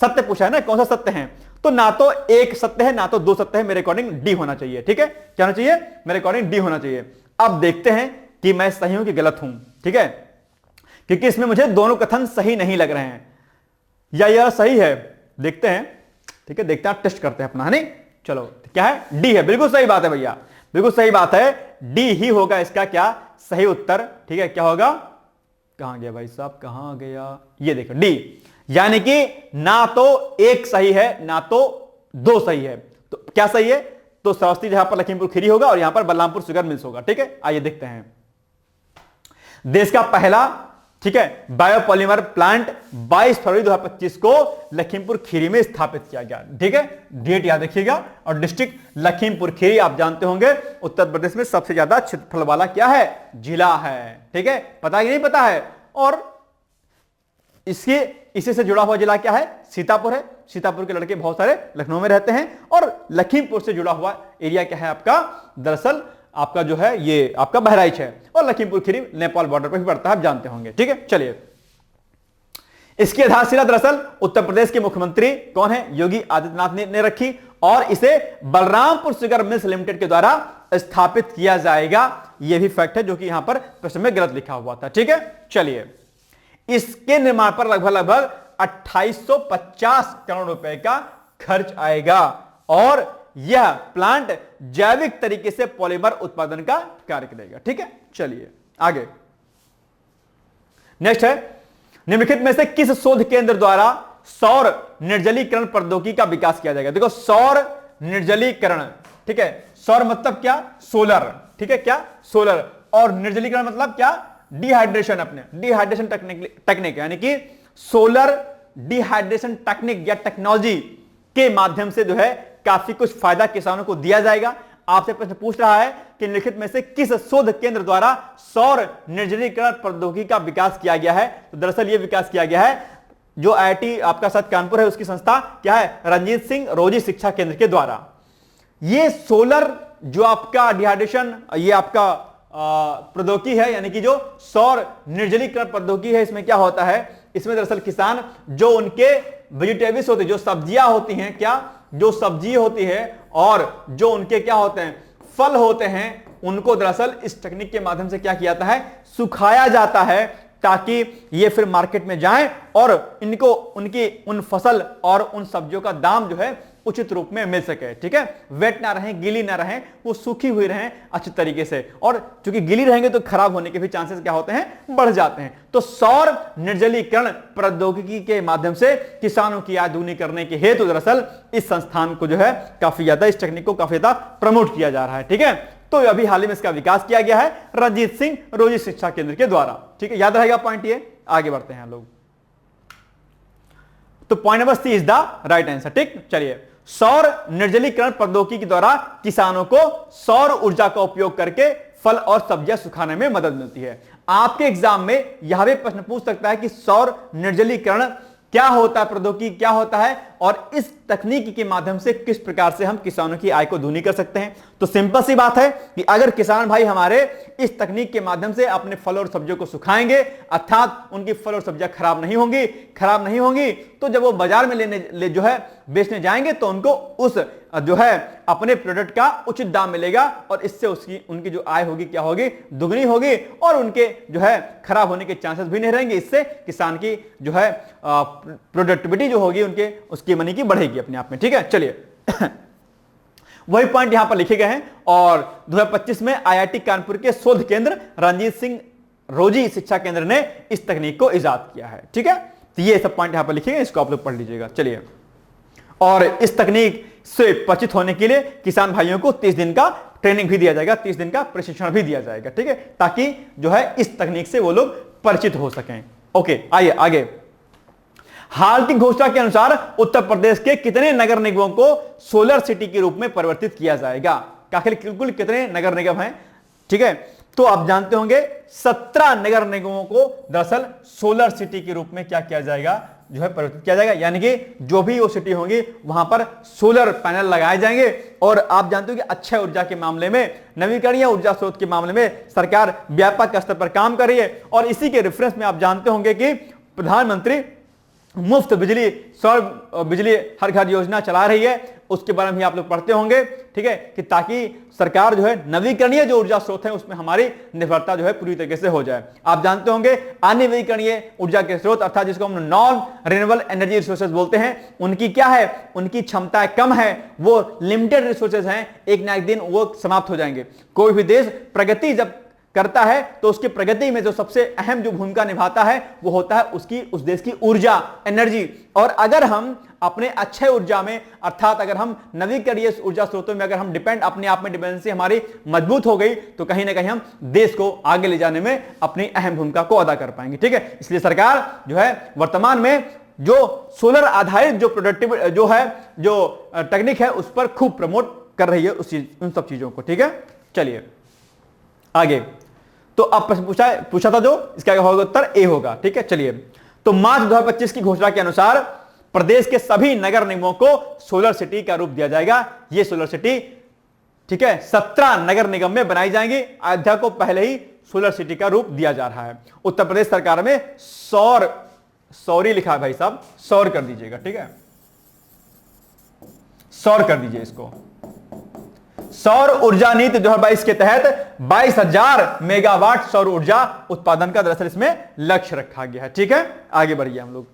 सत्य पूछा है ना, कौन सा सत्य है? तो ना तो 1 सत्य है ना तो 2 सत्य है। मेरे अकॉर्डिंग डी होना चाहिए। ठीक है, क्या होना चाहिए? मेरे अकॉर्डिंग डी होना चाहिए। अब देखते हैं कि मैं सही हूं कि गलत हूं। ठीक है, क्योंकि इसमें मुझे दोनों कथन सही नहीं लग रहे हैं, या यह सही है, देखते हैं। ठीक है, देखते हैं, टेस्ट करते हैं अपना, है नहीं? चलो, क्या है? डी है, बिल्कुल सही बात है भैया, बिल्कुल सही बात है। डी ही होगा इसका क्या सही उत्तर। ठीक है, क्या होगा? कहां गया भाई साहब, कहां गया? ये देखो डी, यानी कि ना तो 1 सही है ना तो 2 सही है। तो क्या सही है? तो श्रावस्ती जहां पर लखीमपुर खीरी होगा और यहां पर बलरामपुर शुगर मिल्स होगा। ठीक है, आइए देखते हैं। देश का पहला, ठीक है, बायोपॉलीमर प्लांट 22 फरवरी 2025 को लखीमपुर खीरी में स्थापित किया गया। ठीक है, डेट याद रखिएगा। और डिस्ट्रिक्ट लखीमपुर खीरी आप जानते होंगे उत्तर प्रदेश में सबसे ज्यादा क्षेत्रफल वाला क्या है, जिला है। ठीक है, पता है कि नहीं पता है? और इसी से जुड़ा हुआ जिला क्या है? सीतापुर है। सीतापुर के लड़के बहुत सारे लखनऊ में रहते हैं। और लखीमपुर से जुड़ा हुआ एरिया क्या है आपका? दरअसल आपका जो है ये आपका बहराइच है। और लखीमपुर खीरी नेपाल बॉर्डर पर भी पड़ता है, आप जानते होंगे। ठीक है, चलिए, इसकी आधारशिला दरअसल उत्तर प्रदेश के मुख्यमंत्री कौन है? योगी आदित्यनाथ ने रखी। और इसे बलरामपुर शुगर मिल्स लिमिटेड के द्वारा स्थापित किया जाएगा। यह भी फैक्ट है जो कि यहां पर प्रश्न में गलत लिखा हुआ था। ठीक है, चलिए, इसके निर्माण पर लगभग 2850 करोड़ रुपए का खर्च आएगा और यह प्लांट जैविक तरीके से पॉलीमर उत्पादन का कार्य करेगा। ठीक है, चलिए आगे। नेक्स्ट है, निम्नलिखित में से किस शोध केंद्र द्वारा सौर निर्जलीकरण प्रौद्योगिकी का विकास किया जाएगा? देखो, सौर निर्जलीकरण, ठीक है, सौर मतलब क्या? सोलर, ठीक है, क्या? सोलर। और निर्जलीकरण मतलब क्या? डिहाइड्रेशन, अपने डिहाइड्रेशन टेक्निक यानी कि सोलर डिहाइड्रेशन टेक्निक या टेक्नोलॉजी के माध्यम से जो है काफी कुछ फायदा किसानों को दिया जाएगा। आपसे प्रश्न पूछ रहा है कि निम्नलिखित में से किस शोध केंद्र द्वारा सौर निर्जलीकरण प्रौद्योगिकी का विकास किया गया है? तो दरअसल यह विकास किया गया है जो आईआईटी आपका साथ कानपुर है, उसकी संस्था क्या है? रंजीत सिंह रोजी शिक्षा केंद्र के द्वारा। ये सोलर जो आपका डिहाइड्रेशन, ये आपका प्रौद्योगिकी है, यानी कि जो सौर निर्जलीकरण प्रौद्योगिकी है, इसमें क्या होता है? इसमें दरअसल किसान जो उनके वेजिटेबल्स होते हैं, जो सब्जियां होती हैं, क्या? जो सब्जी होती है और जो उनके क्या होते हैं? फल होते हैं, उनको दरअसल इस टेक्निक के माध्यम से क्या किया जाता है? सुखाया जाता है, ताकि ये फिर मार्केट में जाएं और इनको उनकी उन फसल और उन सब्जियों का दाम जो है उचित रूप में मिल सके। ठीक है, वेट ना रहें, गीली ना रहें, वो सूखी हुई रहें अच्छी तरीके से। और चूंकि गीली रहेंगे तो खराब होने के भी चांसेस क्या होते हैं? बढ़ जाते हैं। तो सौर निर्जलीकरण प्रौद्योगिकी के माध्यम से किसानों की आय दूनी करने के हेतु दरअसल इस संस्थान को जो है काफी ज्यादा, इस टेक्निक को काफी ज्यादा प्रमोट किया जा रहा है। ठीक है, तो अभी हाल ही में इसका विकास किया गया है रंजीत सिंह रोजी शिक्षा केंद्र के द्वारा। ठीक है, याद रहेगा पॉइंट ये। आगे बढ़ते हैं हम लोग। तो point number C is the right answer. ठीक, चलिए, सौर निर्जलीकरण प्रौद्योगिकी के द्वारा किसानों को सौर ऊर्जा का उपयोग करके फल और सब्जियां सुखाने में मदद मिलती है। आपके एग्जाम में यह भी प्रश्न पूछ सकता है कि सौर निर्जलीकरण क्या होता है, प्रौद्योगिकी क्या होता है और इस तकनीक के माध्यम से किस प्रकार से हम किसानों की आय को दूनी कर सकते हैं। तो सिंपल सी बात है कि अगर किसान भाई हमारे इस तकनीक के माध्यम से अपने फल और सब्जियों को सुखाएंगे, अर्थात उनकी फल और सब्जियां खराब नहीं होंगी, तो जब वो बाजार में जो है बेचने जाएंगे तो उनको उस जो है अपने प्रोडक्ट का उचित दाम मिलेगा और इससे उनकी जो आय होगी क्या होगी? दुगनी होगी और उनके जो है खराब होने के चांसेस भी नहीं रहेंगे। इससे किसान की जो है प्रोडक्टिविटी जो होगी उसकी मनी की बढ़ेगी अपने आप में। ठीक है, चलिए वही पॉइंट यहां पर लिखे गए हैं और 2025 में आईआईटी कानपुर के शोध केंद्र रंजीत सिंह रोजी शिक्षा केंद्र ने इस तकनीक को इजाद किया है। ठीक है, तो ये सब पॉइंट यहां पर लिखे गए, इसको आप लोग पढ़ लीजिएगा। चलिए, और इस तकनीक से परिचित होने के लिए किसान भाइयों को 30 दिन का ट्रेनिंग भी दिया जाएगा, 30 दिन का प्रशिक्षण भी दिया जाएगा। ठीक है, ताकि जो है इस तकनीक से वो लोग परिचित हो सकें। ओके, आइए आगे। हाल की घोषणा के अनुसार उत्तर प्रदेश के कितने नगर निगमों को सोलर सिटी के रूप में परिवर्तित किया जाएगा? कुल कितने नगर निगम हैं? ठीक है, तो आप जानते होंगे 17 नगर निगमों को दरअसल सोलर सिटी के रूप में क्या किया जाएगा? जो है परिवर्तित किया जाएगा, यानी कि जो भी वो सिटी होंगी वहां पर सोलर पैनल लगाए जाएंगे। और आप जानते हो कि अक्षय ऊर्जा के मामले में, नवीकरणीय ऊर्जा स्रोत के मामले में सरकार व्यापक स्तर पर काम कर रही है। और इसी के रेफरेंस में आप जानते होंगे कि प्रधानमंत्री मुफ्त बिजली, सौर बिजली हर घर योजना चला रही है, उसके बारे में भी आप लोग पढ़ते होंगे। ठीक है, कि ताकि सरकार जो है नवीकरणीय जो ऊर्जा स्रोत है उसमें हमारी निर्भरता जो है पूरी तरीके से हो जाए। आप जानते होंगे अनवीकरणीय ऊर्जा के स्रोत अर्थात जिसको हम नॉन रिन्यूएबल एनर्जी रिसोर्सेज बोलते हैं, उनकी क्या है? उनकी क्षमताएं कम है, वो लिमिटेड रिसोर्सेज हैं, एक ना एक दिन वो समाप्त हो जाएंगे। कोई भी देश प्रगति जब करता है तो उसकी प्रगति में जो सबसे अहम जो भूमिका निभाता है वो होता है उस देश की ऊर्जा, एनर्जी। और अगर हम अपने अक्षय ऊर्जा में अर्थात अगर हम नवीकरणीय ऊर्जा स्रोतों में अगर हम अपने आप में डिपेंडेंसी हमारी मजबूत हो गई तो कहीं ना कहीं हम देश को आगे ले जाने में अपनी अहम भूमिका को अदा कर पाएंगे। ठीक है, इसलिए सरकार जो है वर्तमान में जो सोलर आधारित जो प्रोडक्टिव जो है जो टेक्निक है उस पर खूब प्रमोट कर रही है उन सब चीजों को। ठीक है, चलिए आगे। तो अब प्रश्न पूछा था जो इसका क्या होगा? उत्तर ए होगा। ठीक है, चलिए। तो मार्च 2025 की घोषणा के अनुसार प्रदेश के सभी नगर निगमों को सोलर सिटी का रूप दिया जाएगा। ये सोलर सिटी, ठीक है, 17 नगर निगम में बनाई जाएंगी। अयोध्या को पहले ही सोलर सिटी का रूप दिया जा रहा है। उत्तर प्रदेश सरकार में सौरी लिखा है भाई साहब, सौर कर दीजिएगा। ठीक है, सौर कर दीजिए इसको। सौर ऊर्जा नीति 2022 के तहत 22,000 मेगावाट सौर ऊर्जा उत्पादन का दरअसल इसमें लक्ष्य रखा गया है। ठीक है, आगे बढ़िए हम लोग।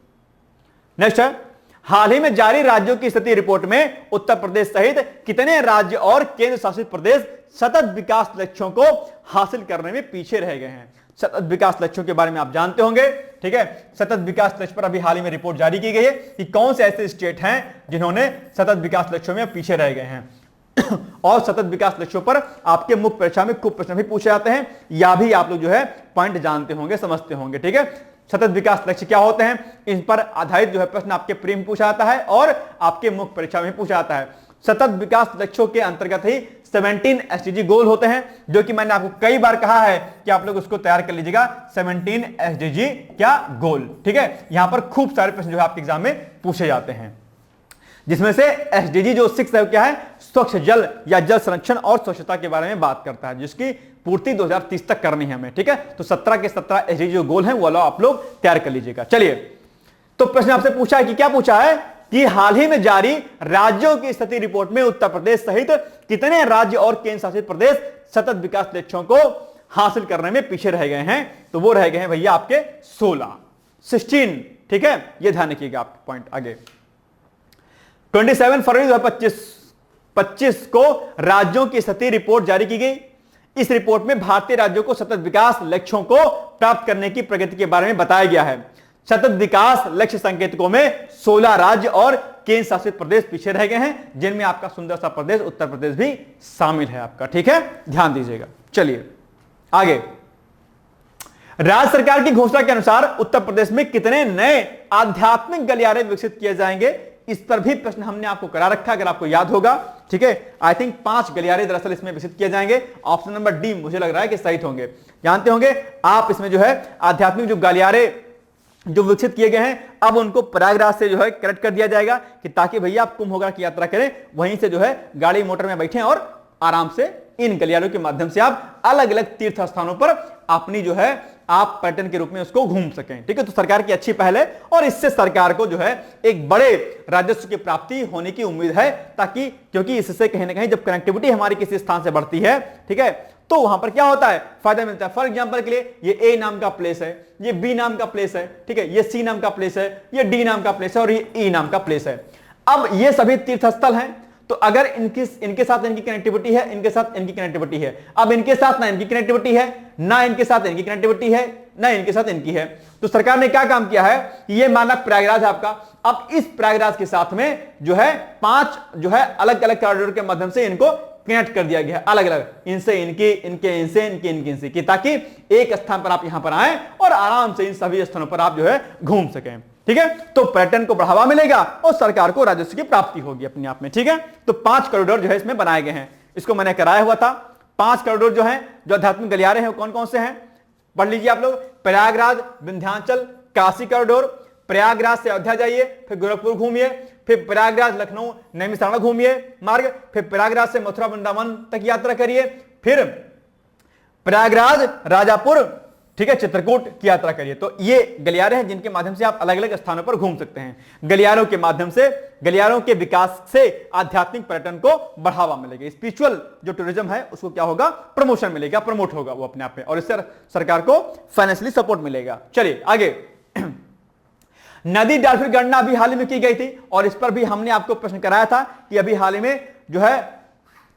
नेक्स्ट है, हाल ही में जारी राज्यों की स्थिति रिपोर्ट में उत्तर प्रदेश सहित कितने राज्य और केंद्र शासित प्रदेश सतत विकास लक्ष्यों को हासिल करने में पीछे रह गए हैं। सतत विकास लक्ष्यों के बारे में आप जानते होंगे। ठीक है, सतत विकास लक्ष्य पर अभी हाल ही में रिपोर्ट जारी की गई है कि कौन से ऐसे स्टेट हैं जिन्होंने सतत विकास लक्ष्यों में पीछे रह गए हैं। और सतत विकास लक्ष्यों पर आपके मुख्य परीक्षा में खूब प्रश्न भी पूछे जाते हैं, या भी आप लोग जो है पॉइंट जानते होंगे, समझते होंगे। ठीक है, सतत विकास लक्ष्य क्या होते हैं, इन पर आधारित जो है प्रश्न आपके प्री में पूछा जाता है और आपके मुख्य परीक्षा में पूछा जाता है। सतत विकास लक्ष्यों के अंतर्गत ही 17 एसडीजी गोल होते हैं, जो कि मैंने आपको कई बार कहा है कि आप लोग उसको तैयार कर लीजिएगा। 17 एसडीजी क्या गोल। ठीक है, यहां पर खूब सारे प्रश्न जो है आपके एग्जाम में पूछे जाते हैं, जिसमें से एसडीजी जो 6 है क्या है, स्वच्छ जल या जल संरक्षण और स्वच्छता के बारे में बात करता है, जिसकी पूर्ति 2030 तक करनी है हमें। ठीक है, तो 17 के 17 एसडीजी जो गोल हैं वो आप लोग तैयार कर लीजिएगा। चलिए, तो प्रश्न आपसे पूछा है कि क्या पूछा है कि हाल ही में जारी राज्यों की स्थिति रिपोर्ट में उत्तर प्रदेश सहित कितने राज्य और केंद्र शासित प्रदेश सतत विकास लक्ष्यों को हासिल करने में पीछे रह गए हैं। तो वो रह गए हैं भैया आपके 16। ठीक है, ये ध्यान रखिएगा आपके पॉइंट। आगे 27 फरवरी 2025 को राज्यों की स्थिति रिपोर्ट जारी की गई। इस रिपोर्ट में भारतीय राज्यों को सतत विकास लक्ष्यों को प्राप्त करने की प्रगति के बारे में बताया गया है। सतत विकास लक्ष्य संकेतकों में 16 राज्य और केंद्र शासित प्रदेश पीछे रह गए हैं, जिनमें आपका सुंदर सा प्रदेश उत्तर प्रदेश भी शामिल है आपका। ठीक है, ध्यान दीजिएगा। चलिए आगे, राज्य सरकार की घोषणा के अनुसार उत्तर प्रदेश में कितने नए आध्यात्मिक गलियारे विकसित किए जाएंगे, इस पर भी प्रश्न हमने आपको करा रखा है, अगर आपको याद होगा। ठीक है, आई थिंक 5 गलियारे दरअसल इसमें विकसित किए जाएंगे। ऑप्शन नंबर डी मुझे लग रहा है कि सही होंगे। जानते होंगे आप, इसमें जो है आध्यात्मिक जो गलियारे जो विकसित किए गए हैं, अब उनको प्रयागराज से जो है कनेक्ट कर दिया जाएगा, कि ताकि भैया आप कुंभ की यात्रा करें, वहीं से जो है गाड़ी मोटर में बैठें और आराम से इन गलियारों के माध्यम से आप अलग अलग तीर्थ स्थानों पर अपनी जो है आप पर्यटन के रूप में उसको घूम सकें। ठीक है, तो सरकार की अच्छी पहल है और इससे सरकार को जो है एक बड़े राजस्व की प्राप्ति होने की उम्मीद है, ताकि क्योंकि इससे कहीं ना कहीं जब कनेक्टिविटी हमारी किसी स्थान से बढ़ती है, ठीक है, तो वहां पर क्या होता है, फायदा मिलता है। फॉर एग्जांपल के लिए ये ए नाम का प्लेस है, ये बी नाम का प्लेस है, ठीक है, ये सी नाम का प्लेस है, ये डी नाम का प्लेस है और ये ई नाम का प्लेस है। अब ये सभी तीर्थस्थल हैं, तो अगर इनके साथ इनकी कनेक्टिविटी है, इनके साथ इनकी कनेक्टिविटी है, अब इनके साथ ना इनकी कनेक्टिविटी है, ना इनके साथ इनकी कनेक्टिविटी है, ना इनके साथ इनकी है, तो सरकार ने क्या काम किया है, ये माना प्रयागराज आपका, अब इस प्रयागराज के साथ में जो है 5 जो है अलग अलग कॉरिडोर के माध्यम से इनको कनेक्ट कर दिया गया है, अलग अलग, इनसे इनके, इनके इनसे, इनके इनके इनसे, कि ताकि एक स्थान पर आप यहां पर आए और आराम से इन सभी स्थानों पर आप जो है घूम सकें। ठीक है, तो पर्यटन को बढ़ावा मिलेगा और सरकार को राजस्व की प्राप्ति होगी अपने आप में। ठीक है, तो 5 कॉरिडोर जो है इसमें बनाए गए हैं, इसको मैंने कराया हुआ था। 5 कॉरिडोर जो है, जो आध्यात्मिक गलियारे हैं, कौन कौन से हैं पढ़ लीजिए आप लोग। प्रयागराज विंध्याचल काशी कॉरिडोर, प्रयागराज से अयोध्या जाइए, फिर गोरखपुर घूमिए, फिर प्रयागराज लखनऊ नैमिषारण्य घूमिए मार्ग, फिर प्रयागराज से मथुरा वृंदावन तक यात्रा करिए, फिर प्रयागराज राजापुर, ठीक है, चित्रकूट की यात्रा करिए। तो ये गलियारे हैं जिनके माध्यम से आप अलग अलग स्थानों पर घूम सकते हैं। गलियारों के माध्यम से, गलियारों के विकास से आध्यात्मिक पर्यटन को बढ़ावा मिलेगा, स्पिरिचुअल जो टूरिज्म है उसको क्या होगा, प्रमोशन मिलेगा, प्रमोट होगा वो अपने आप में, और इससे सरकार को फाइनेंशियली सपोर्ट मिलेगा। चलिए आगे, नदी डॉल्फिन गणना अभी हाल ही में की गई थी और इस पर भी हमने आपको प्रश्न कराया था कि अभी हाल ही में जो है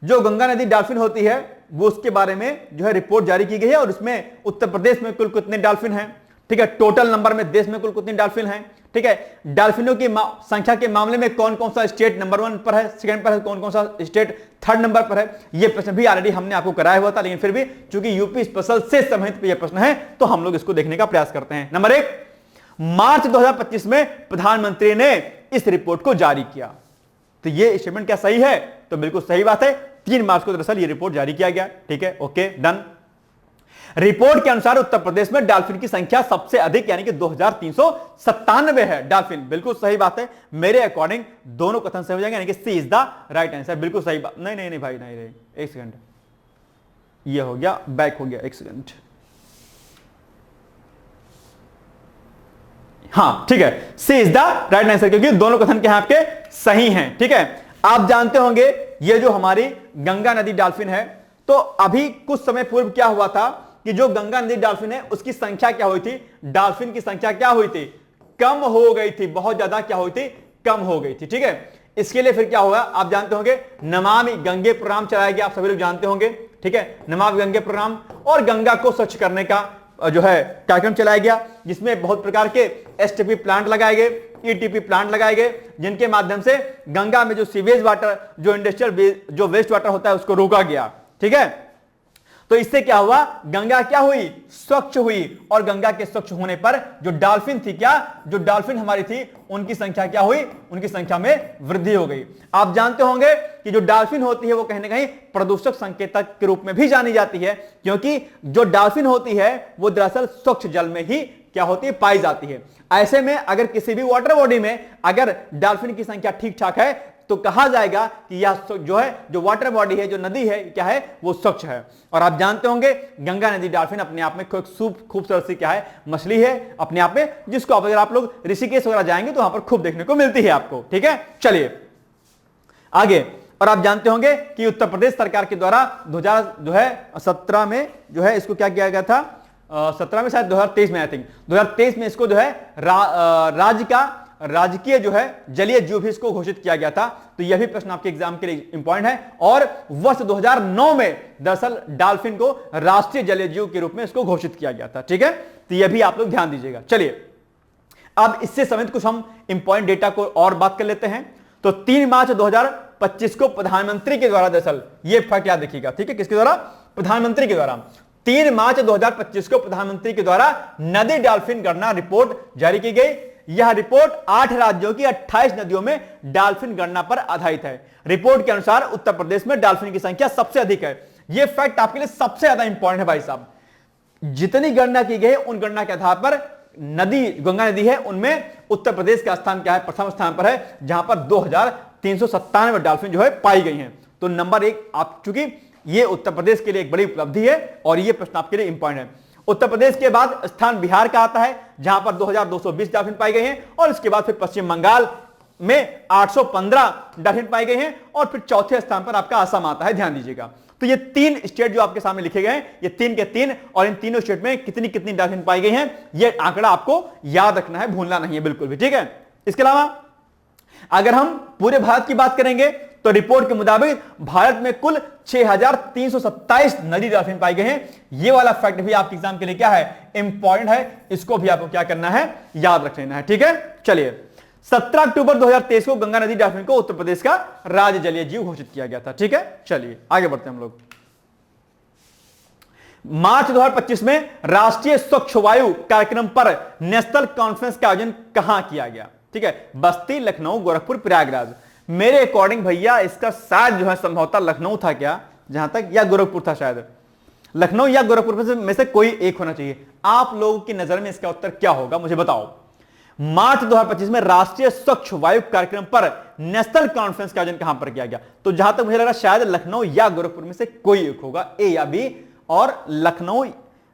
जो गंगा नदी डॉल्फिन होती है वो उसके बारे में जो है रिपोर्ट जारी की गई है, और उसमें उत्तर प्रदेश में कुल कितने डॉल्फिन हैं, ठीक है, टोटल नंबर में देश में कुल कितने डॉल्फिन हैं, ठीक है, डॉल्फिनों की संख्या के मामले में कौन कौन सा स्टेट नंबर 1 पर है, सेकंड पर है, कौन कौन सा स्टेट 3rd नंबर पर है। ये प्रश्न भी ऑलरेडी हमने आपको कराया हुआ था, लेकिन फिर भी चूंकि यूपी स्पेशल से संबंधित ये प्रश्न है तो हम लोग इसको देखने का प्रयास करते हैं। नंबर 1, मार्च 2025 में प्रधानमंत्री ने इस रिपोर्ट को जारी किया। तो ये स्टेटमेंट क्या सही है, तो बिल्कुल सही बात है। 3 मार्च को दरअसल ये रिपोर्ट जारी किया गया। ठीक है, ओके, डन। रिपोर्ट के अनुसार उत्तर प्रदेश में डॉल्फिन की संख्या सबसे अधिक यानी कि 2397 है डॉल्फिन। बिल्कुल सही बात है, मेरे अकॉर्डिंग दोनों कथन सही हो जाएंगे, यानी कि सी इज द राइट आंसर। बिल्कुल सही बात। नहीं नहीं नहीं भाई, नहीं नहीं, एक सेकंड, ये हो गया, बैक हो गया, एक सेकंड। हाँ ठीक है, सी इज द राइट आंसर, क्योंकि दोनों कथन के आपके सही हैं। ठीक है, आप जानते होंगे ये जो हमारी गंगा नदी डॉल्फिन है, तो अभी कुछ समय पूर्व क्या हुआ था कि जो गंगा नदी डॉल्फिन है उसकी संख्या क्या हुई थी, डॉल्फिन की संख्या क्या हुई थी, कम हो गई थी, बहुत ज्यादा क्या हुई थी, कम हो गई थी। ठीक है, इसके लिए फिर क्या हुआ आप जानते होंगे, नमामि गंगे प्रोग्राम चलाया गया, आप सभी लोग जानते होंगे। ठीक है, नमामि गंगे प्रोग्राम और गंगा को स्वच्छ करने का जो है कार्यक्रम चलाया गया, जिसमें बहुत प्रकार के एसटीपी प्लांट लगाए गए, ईटीपी प्लांट लगाए गए, जिनके माध्यम से गंगा में जो सीवेज वाटर, जो इंडस्ट्रियल जो वेस्ट वाटर होता है उसको रोका गया। ठीक है, तो इससे क्या हुआ, गंगा क्या हुई, स्वच्छ हुई, और गंगा के स्वच्छ होने पर जो डॉल्फिन थी, क्या जो डॉल्फिन हमारी थी, उनकी संख्या क्या हुई, उनकी संख्या में वृद्धि हो गई। आप जानते होंगे कि जो डॉल्फिन होती है वो कहीं ना कहीं प्रदूषक संकेतक के रूप में भी जानी जाती है, क्योंकि जो डॉल्फिन होती है वो दरअसल स्वच्छ जल में ही क्या होती है, पाई जाती है। ऐसे में अगर किसी भी वाटर बॉडी में अगर डॉल्फिन की संख्या ठीक ठाक है तो कहा जाएगा कि यह जो है, जो वाटर बॉडी है, जो नदी है, क्या है, वो स्वच्छ है। और आप जानते होंगे गंगा नदी डॉल्फिन अपने आप में खूबसूरत सी क्या है, मछली है अपने आप में, जिसको अगर आप लोग ऋषिकेश वगैरह जाएंगे तो वहां पर खूब देखने को मिलती है आपको। ठीक है, चलिए आगे। और आप जानते होंगे कि उत्तर प्रदेश सरकार के द्वारा 2017 में जो है इसको क्या किया गया था, 17 में शायद 2023 में, आई थिंक 2023 में इसको जो है राज्य का राजकीय जो है जलीय जीव भी इसको घोषित किया गया था। तो यह भी प्रश्न आपके एग्जाम के लिए इंपॉर्टेंट है। और वर्ष 2009 में दरअसल डॉल्फिन को राष्ट्रीय जलीय जीव के रूप में इसको घोषित किया गया था। ठीक है, तो यह भी आप लोग ध्यान दीजिएगा। चलिए अब इससे संबंधित कुछ हम इंपॉर्टेंट डेटा को और बात कर लेते हैं। तो 3 मार्च 2025 को प्रधानमंत्री के द्वारा दरअसल ये फैक्ट याद रखिएगा। ठीक है, किसके द्वारा, प्रधानमंत्री के द्वारा 3 मार्च 2025 को प्रधानमंत्री के द्वारा नदी डॉल्फिन गणना रिपोर्ट जारी की गई। यह रिपोर्ट 8 राज्यों की 28 नदियों में डॉल्फिन गणना पर आधारित है। रिपोर्ट के अनुसार उत्तर प्रदेश में डॉल्फिन की संख्या सबसे अधिक है। यह फैक्ट आपके लिए सबसे ज्यादा इंपॉर्टेंट है भाई साहब। जितनी गणना की गई उन गणना के आधार पर नदी, गंगा नदी है, उनमें उत्तर प्रदेश का स्थान क्या है, प्रथम स्थान पर है, जहां पर 2397 डॉल्फिन जो है पाई गई हैं। तो नंबर 1 आप, चूंकि ये उत्तर प्रदेश के लिए एक बड़ी उपलब्धि है और ये प्रश्न आपके लिए इंपॉर्टेंट है। उत्तर प्रदेश के बाद स्थान बिहार का आता है, जहां पर 2220 डॉल्फिन पाई गई हैं, और इसके बाद फिर पश्चिम बंगाल में 815 डॉल्फिन पाई गई हैं, और फिर चौथे स्थान पर आपका असम आता है। ध्यान दीजिएगा। तो ये 3 स्टेट जो आपके सामने लिखे गए हैं, ये 3 के 3, और इन तीनों स्टेट में कितनी कितनी डॉल्फिन पाई गई हैं, ये आंकड़ा आपको याद रखना है, भूलना नहीं है बिल्कुल भी। ठीक है, इसके अलावा अगर हम पूरे भारत की बात करेंगे तो रिपोर्ट के मुताबिक भारत में कुल 6327 नदी डॉल्फिन पाई गए हैं। ये वाला फैक्ट भी आपके एग्जाम के लिए क्या है, इंपॉर्टेंट है। इसको भी आपको क्या करना है, याद रख लेना है। ठीक है, चलिए 17 अक्टूबर 2023 को गंगा नदी डॉल्फिन को उत्तर प्रदेश का राज्य जलीय जीव घोषित किया गया था। ठीक है, चलिए आगे बढ़ते हैं हम लोग। मार्च 2025 में राष्ट्रीय स्वच्छ वायु कार्यक्रम पर नेशनल कॉन्फ्रेंस का आयोजन कहां किया गया। ठीक है, बस्ती, लखनऊ, गोरखपुर, प्रयागराज। मेरे अकॉर्डिंग भैया इसका शायद जो है संभवतः लखनऊ था क्या, जहां तक, या गोरखपुर था शायद। लखनऊ या गोरखपुर में से कोई एक होना चाहिए। आप लोगों की नजर में इसका उत्तर क्या होगा मुझे बताओ। मार्च 2025 में राष्ट्रीय स्वच्छ वायु कार्यक्रम पर नेशनल कॉन्फ्रेंस का आयोजन कहां पर किया गया। तो जहां तक मुझे लग रहा है शायद लखनऊ या गोरखपुर में से कोई एक होगा, ए या बी। और लखनऊ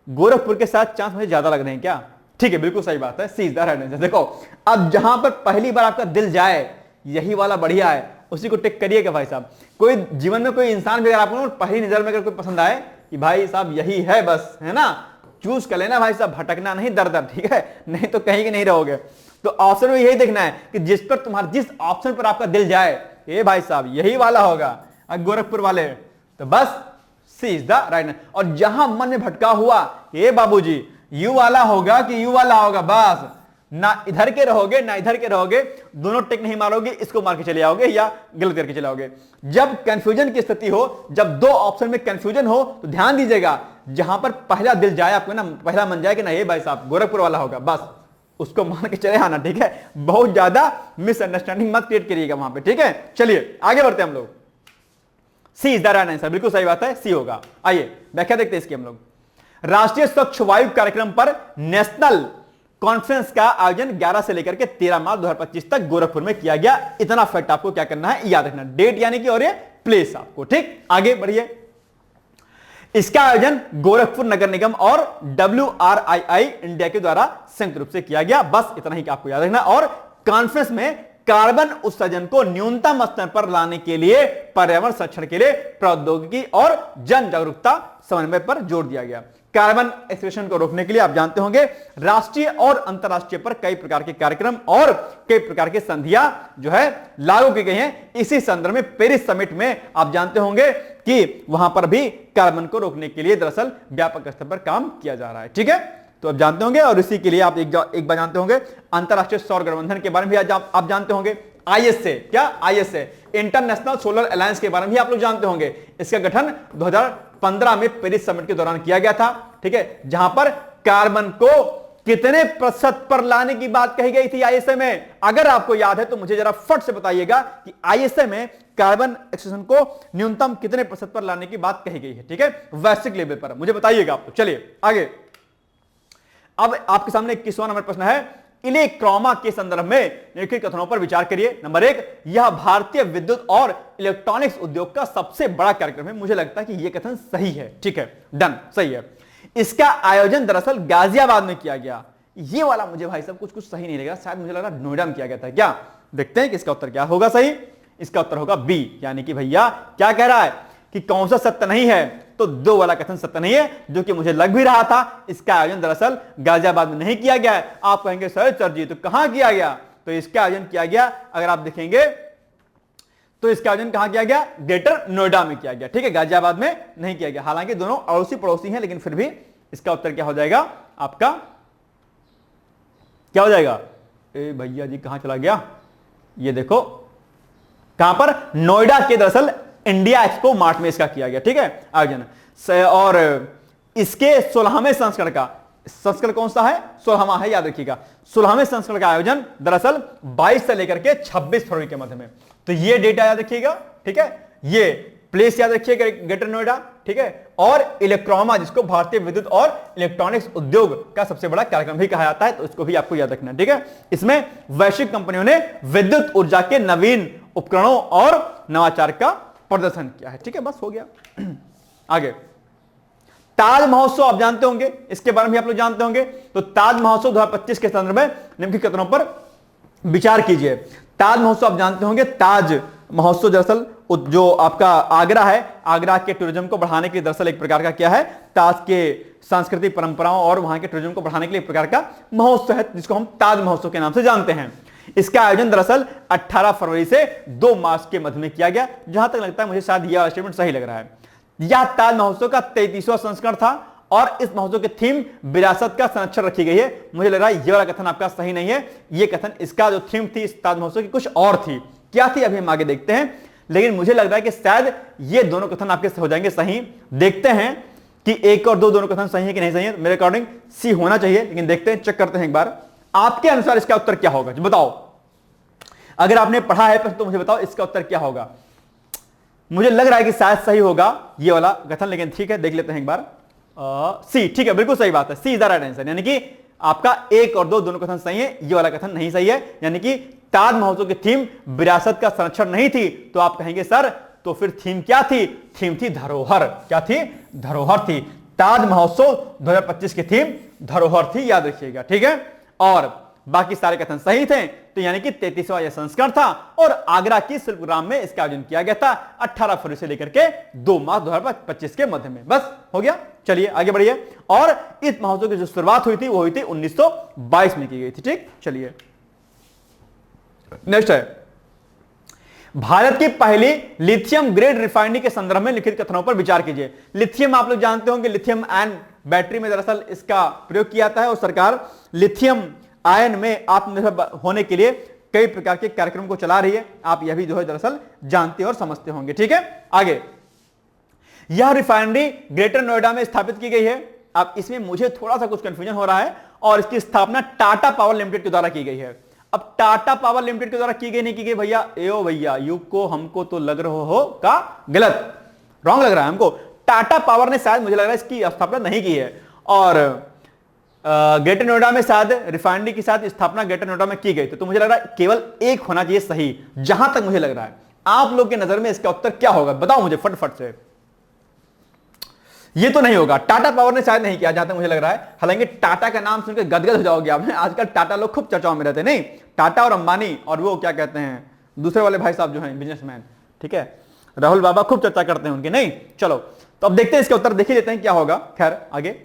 गोरखपुर के साथ चांस मुझे ज्यादा लग रहे हैं क्या। ठीक है, बिल्कुल सही बात है, सी इज द राइट आंसर। देखो अब जहां पर पहली बार आपका दिल जाए यही वाला बढ़िया है, उसी को टिक करिएगा भाई साहब। कोई जीवन में कोई इंसान भी अगर आपको पहली नजर में अगर कोई पसंद आए कि भाई साहब यही है बस, है ना, चूज कर लेना भाई साहब, भटकना नहीं दर दर। ठीक है, नहीं तो कहीं के नहीं रहोगे। तो ऑप्शन में यही देखना है कि जिस ऑप्शन पर आपका दिल जाए, ये भाई साहब यही वाला होगा, गोरखपुर वाले, तो बस सी इज द राइट आंसर। और जहां मन में भटका हुआ, ये बाबूजी यू वाला होगा कि यू वाला होगा, बस ना इधर के रहोगे ना इधर के रहोगे, दोनों टिक नहीं मारोगे, इसको मार के चले आओगे या गलत करके चले आओगे। जब कंफ्यूजन की स्थिति हो, जब 2 ऑप्शन में कंफ्यूजन हो, तो ध्यान दीजिएगा, जहां पर पहला दिल जाए आपको ना, पहला मन जाए कि ना ये भाई साहब गोरखपुर वाला होगा, बस उसको मान के चले आना। ठीक है, बहुत ज्यादा मिसअंडरस्टैंडिंग मत क्रिएट करिएगा वहां पे। ठीक है, चलिए आगे बढ़ते हैं हम लोग। सी इज द राइट आंसर, बिल्कुल सही बात है, सी होगा। आइए व्याख्या देखते हैं इसकी हम लोग। राष्ट्रीय स्वच्छ वायु कार्यक्रम पर नेशनल कॉन्फ्रेंस का आयोजन 11 से लेकर के 13 मार्च 2025 तक गोरखपुर में किया गया। इतना फैक्ट आपको क्या करना है, याद रखना, डेट यानी कि और ये प्लेस आपको। ठीक, आगे बढ़िए। इसका आयोजन गोरखपुर नगर निगम और WRII इंडिया के द्वारा संयुक्त रूप से किया गया। बस इतना ही आपको याद रखना। और कॉन्फ्रेंस में कार्बन उत्सर्जन को न्यूनतम स्तर पर लाने के लिए पर्यावरण संरक्षण के लिए प्रौद्योगिकी और जन जागरूकता समन्वय पर जोर दिया गया। कार्बन एक्सक्रीशन को रोकने के लिए आप जानते होंगे राष्ट्रीय और अंतर्राष्ट्रीय पर कई प्रकार के कार्यक्रम और कई प्रकार की संधियां जो है लागू की गई हैं। इसी संदर्भ में पेरिस समिट में आप जानते होंगे कि वहां पर भी कार्बन को रोकने के लिए दरअसल व्यापक स्तर पर काम किया जा रहा है। ठीक है, तो आप जानते होंगे। और इसी के लिए आप एक बार जानते होंगे अंतर्राष्ट्रीय सौर गठबंधन के बारे में भी आप जानते होंगे। आईएसए, क्या आईएसए, इंटरनेशनल सोलर अलायंस के बारे में भी आप लोग जानते होंगे। इसका गठन 2015 में पेरिस समिट के दौरान किया गया था। ठीक है, जहां पर कार्बन को कितने प्रतिशत पर लाने की बात कही गई थी आईएसए में। अगर आपको याद है तो मुझे जरा फट से बताइएगा कि आईएसए में कार्बन एक्सक्रीशन को न्यूनतम कितने प्रतिशत पर लाने की बात कही गई है। ठीक है, वैश्विक लेवल पर मुझे बताइएगा आप। तो चलिए आगे, अब आपके सामने 21वां नंबर प्रश्न है। इलेक्ट्रोमा के संदर्भ में निम्नलिखित कथनों पर विचार करिए। नंबर 1, यह भारतीय विद्युत और इलेक्ट्रॉनिक्स उद्योग का सबसे बड़ा कार्यक्रम है। मुझे लगता है कि यह कथन सही है। ठीक है, डन, सही है। इसका आयोजन दरअसल गाजियाबाद में किया गया। ये वाला मुझे भाई साहब कुछ सही नहीं लगा, शायद मुझे लग रहा नोएडा में किया गया था क्या। देखते हैं कि इसका उत्तर क्या होगा सही। इसका उत्तर होगा बी, यानी कि भैया क्या कह रहा है कि कौन सा सत्य नहीं है, तो 2 वाला कथन सत्य नहीं है, जो कि मुझे लग भी रहा था। इसका आयोजन दरअसल गाजियाबाद में नहीं किया गया है। आप कहेंगे सर जी तो कहां किया गया, तो इसका आयोजन किया गया, अगर आप देखेंगे तो इसका आयोजन कहां किया गया, ग्रेटर नोएडा में किया गया। ठीक है, गाजियाबाद में नहीं किया गया। हालांकि दोनों अड़ोसी पड़ोसी हैं, लेकिन फिर भी इसका उत्तर क्या हो जाएगा आपका, क्या हो जाएगा। ए भैया जी कहां चला गया, ये देखो कहां पर, नोएडा के दरअसल इंडिया एक्सपो मार्ट में इसका किया गया। ठीक है, आयोजन। और इसके 16वें संस्करण का, संस्करण कौन सा है, 16वां है, याद रखिएगा। 16वें संस्करण का आयोजन दरअसल 22 से लेकर के 26 फरवरी के मध्य में। तो ये डेटा याद रखिएगा। ठीक है, ये प्लेस याद रखिएगा ग्रेटर नोएडा। ठीक है, और इलेक्ट्रोमा जिसको भारतीय विद्युत और इलेक्ट्रॉनिक्स उद्योग का सबसे बड़ा कार्यक्रम भी कहा जाता है, तो इसको भी आपको याद रखना है। ठीक है, इसमें वैश्विक कंपनियों ने विद्युत ऊर्जा के नवीन उपकरणों और नवाचार का प्रदर्शन किया है। ठीक है, बस हो गया। आगे, ताज महोत्सव आप जानते होंगे, इसके बारे में भी आप लोग जानते होंगे। तो ताज महोत्सव 2025 के संदर्भ में निम्नलिखित कथनों पर विचार कीजिए। ताज महोत्सव आप जानते होंगे, ताज महोत्सव दरअसल जो आपका आगरा है, आगरा के टूरिज्म को बढ़ाने के लिए दरअसल एक प्रकार का क्या है, ताज के सांस्कृतिक परंपराओं और वहां के टूरिज्म को बढ़ाने के लिए एक प्रकार का महोत्सव है, जिसको हम ताज महोत्सव के नाम से जानते हैं। इसका आयोजन दरअसल 18 फरवरी से 2 मार्च के मध्य में किया गया। जहां तक लगता है मुझे शायद यह स्टेटमेंट सही लग रहा है। यह ताज महोत्सव का 33वां संस्करण था और इस महोत्सव की थीम विरासत का संरक्षण रखी गई है। मुझे लग रहा है यह वाला कथन आपका सही नहीं है। यह कथन, इसका जो थीम थी इस ताज महोत्सव की कुछ और थी। क्या थी अभी हम आगे देखते हैं, लेकिन मुझे लग रहा है कि शायद ये दोनों कथन आपके हो जाएंगे सही। देखते हैं कि 1 और 2 दोनों कथन सही है कि नहीं सही है। मेरे अकॉर्डिंग सी होना चाहिए, लेकिन देखते हैं, चेक करते हैं एक बार। आपके अनुसार इसका उत्तर क्या होगा बताओ। अगर आपने पढ़ा है तो मुझे बताओ इसका उत्तर क्या होगा। मुझे लग रहा है कि शायद सही होगा ये वाला कथन, लेकिन ठीक है देख लेते हैं एक बार। सी, ठीक है, बिल्कुल सही बात है, सी इज द राइट आंसर। यानी कि आपका 1 और 2 दोनों कथन सही है, ये वाला कथन नहीं सही है। यानी कि ताज महोत्सव की थीम विरासत का संरक्षण नहीं थी, तो आप कहेंगे सर तो फिर थीम क्या थी, थीम थी धरोहर। क्या थी, धरोहर थी। ताज महोत्सव 2025 की थीम धरोहर थी, याद रखिएगा। ठीक है, और बाकी सारे कथन सही थे। तो यानी कि 33वां यह संस्करण था और आगरा की शिल्पग्राम में इसका आयोजन किया गया था 18 फरवरी से लेकर के 2 मार्च 2025 के मध्य में। बस हो गया, चलिए आगे बढ़िए। और इस महोत्सव की जो शुरुआत हुई थी वो हुई थी 1922 में की गई थी। ठीक, चलिए नेक्स्ट है, भारत की पहली लिथियम ग्रेड रिफाइनरी के संदर्भ में लिखित कथनों पर विचार कीजिए। लिथियम आप लोग जानते होंगे, लिथियम आयन बैटरी में दरअसल इसका प्रयोग किया जाता है और सरकार लिथियम आयन में आत्मनिर्भर होने के लिए कई प्रकार के कार्यक्रम को चला रही है। आप यह भी जो है दरअसल जानते और समझते होंगे। ठीक है, आगे, यह रिफाइनरी ग्रेटर नोएडा में स्थापित की गई है। अब इसमें मुझे थोड़ा सा कुछ कंफ्यूजन हो रहा है, और इसकी स्थापना टाटा पावर लिमिटेड के द्वारा की गई है। अब टाटा पावर लिमिटेड के द्वारा की गई नहीं की गई भैया, एओ भैया युग को हमको तो लग रहा हो का गलत, रॉन्ग लग रहा है हमको। टाटा पावर ने शायद मुझे लग रहा है इसकी स्थापना नहीं की है, और ग्रेटर नोएडा में शायद रिफाइनरी के साथ स्थापना ग्रेटर नोएडा में की गई। तो मुझे लग रहा है केवल एक होना चाहिए सही, जहां तक मुझे लग रहा है। आप लोग के नजर में इसका उत्तर क्या होगा बताओ मुझे फटफट से। ये तो नहीं होगा, टाटा पावर ने शायद नहीं किया जहां तक मुझे लग रहा है। हालांकि टाटा का नाम सुनकर गदगद हो जाओगे आप, आजकल टाटा लोग खूब चर्चाओं में रहते हैं। नहीं, टाटा और अंबानी और वो क्या कहते हैं दूसरे वाले भाई साहब जो हैं बिजनेसमैन, ठीक है, राहुल बाबा खूब चर्चा करते हैं उनकी, नहीं। चलो तो अब देखते हैं इसका उत्तर, देख ही लेते हैं क्या होगा। खैर आगे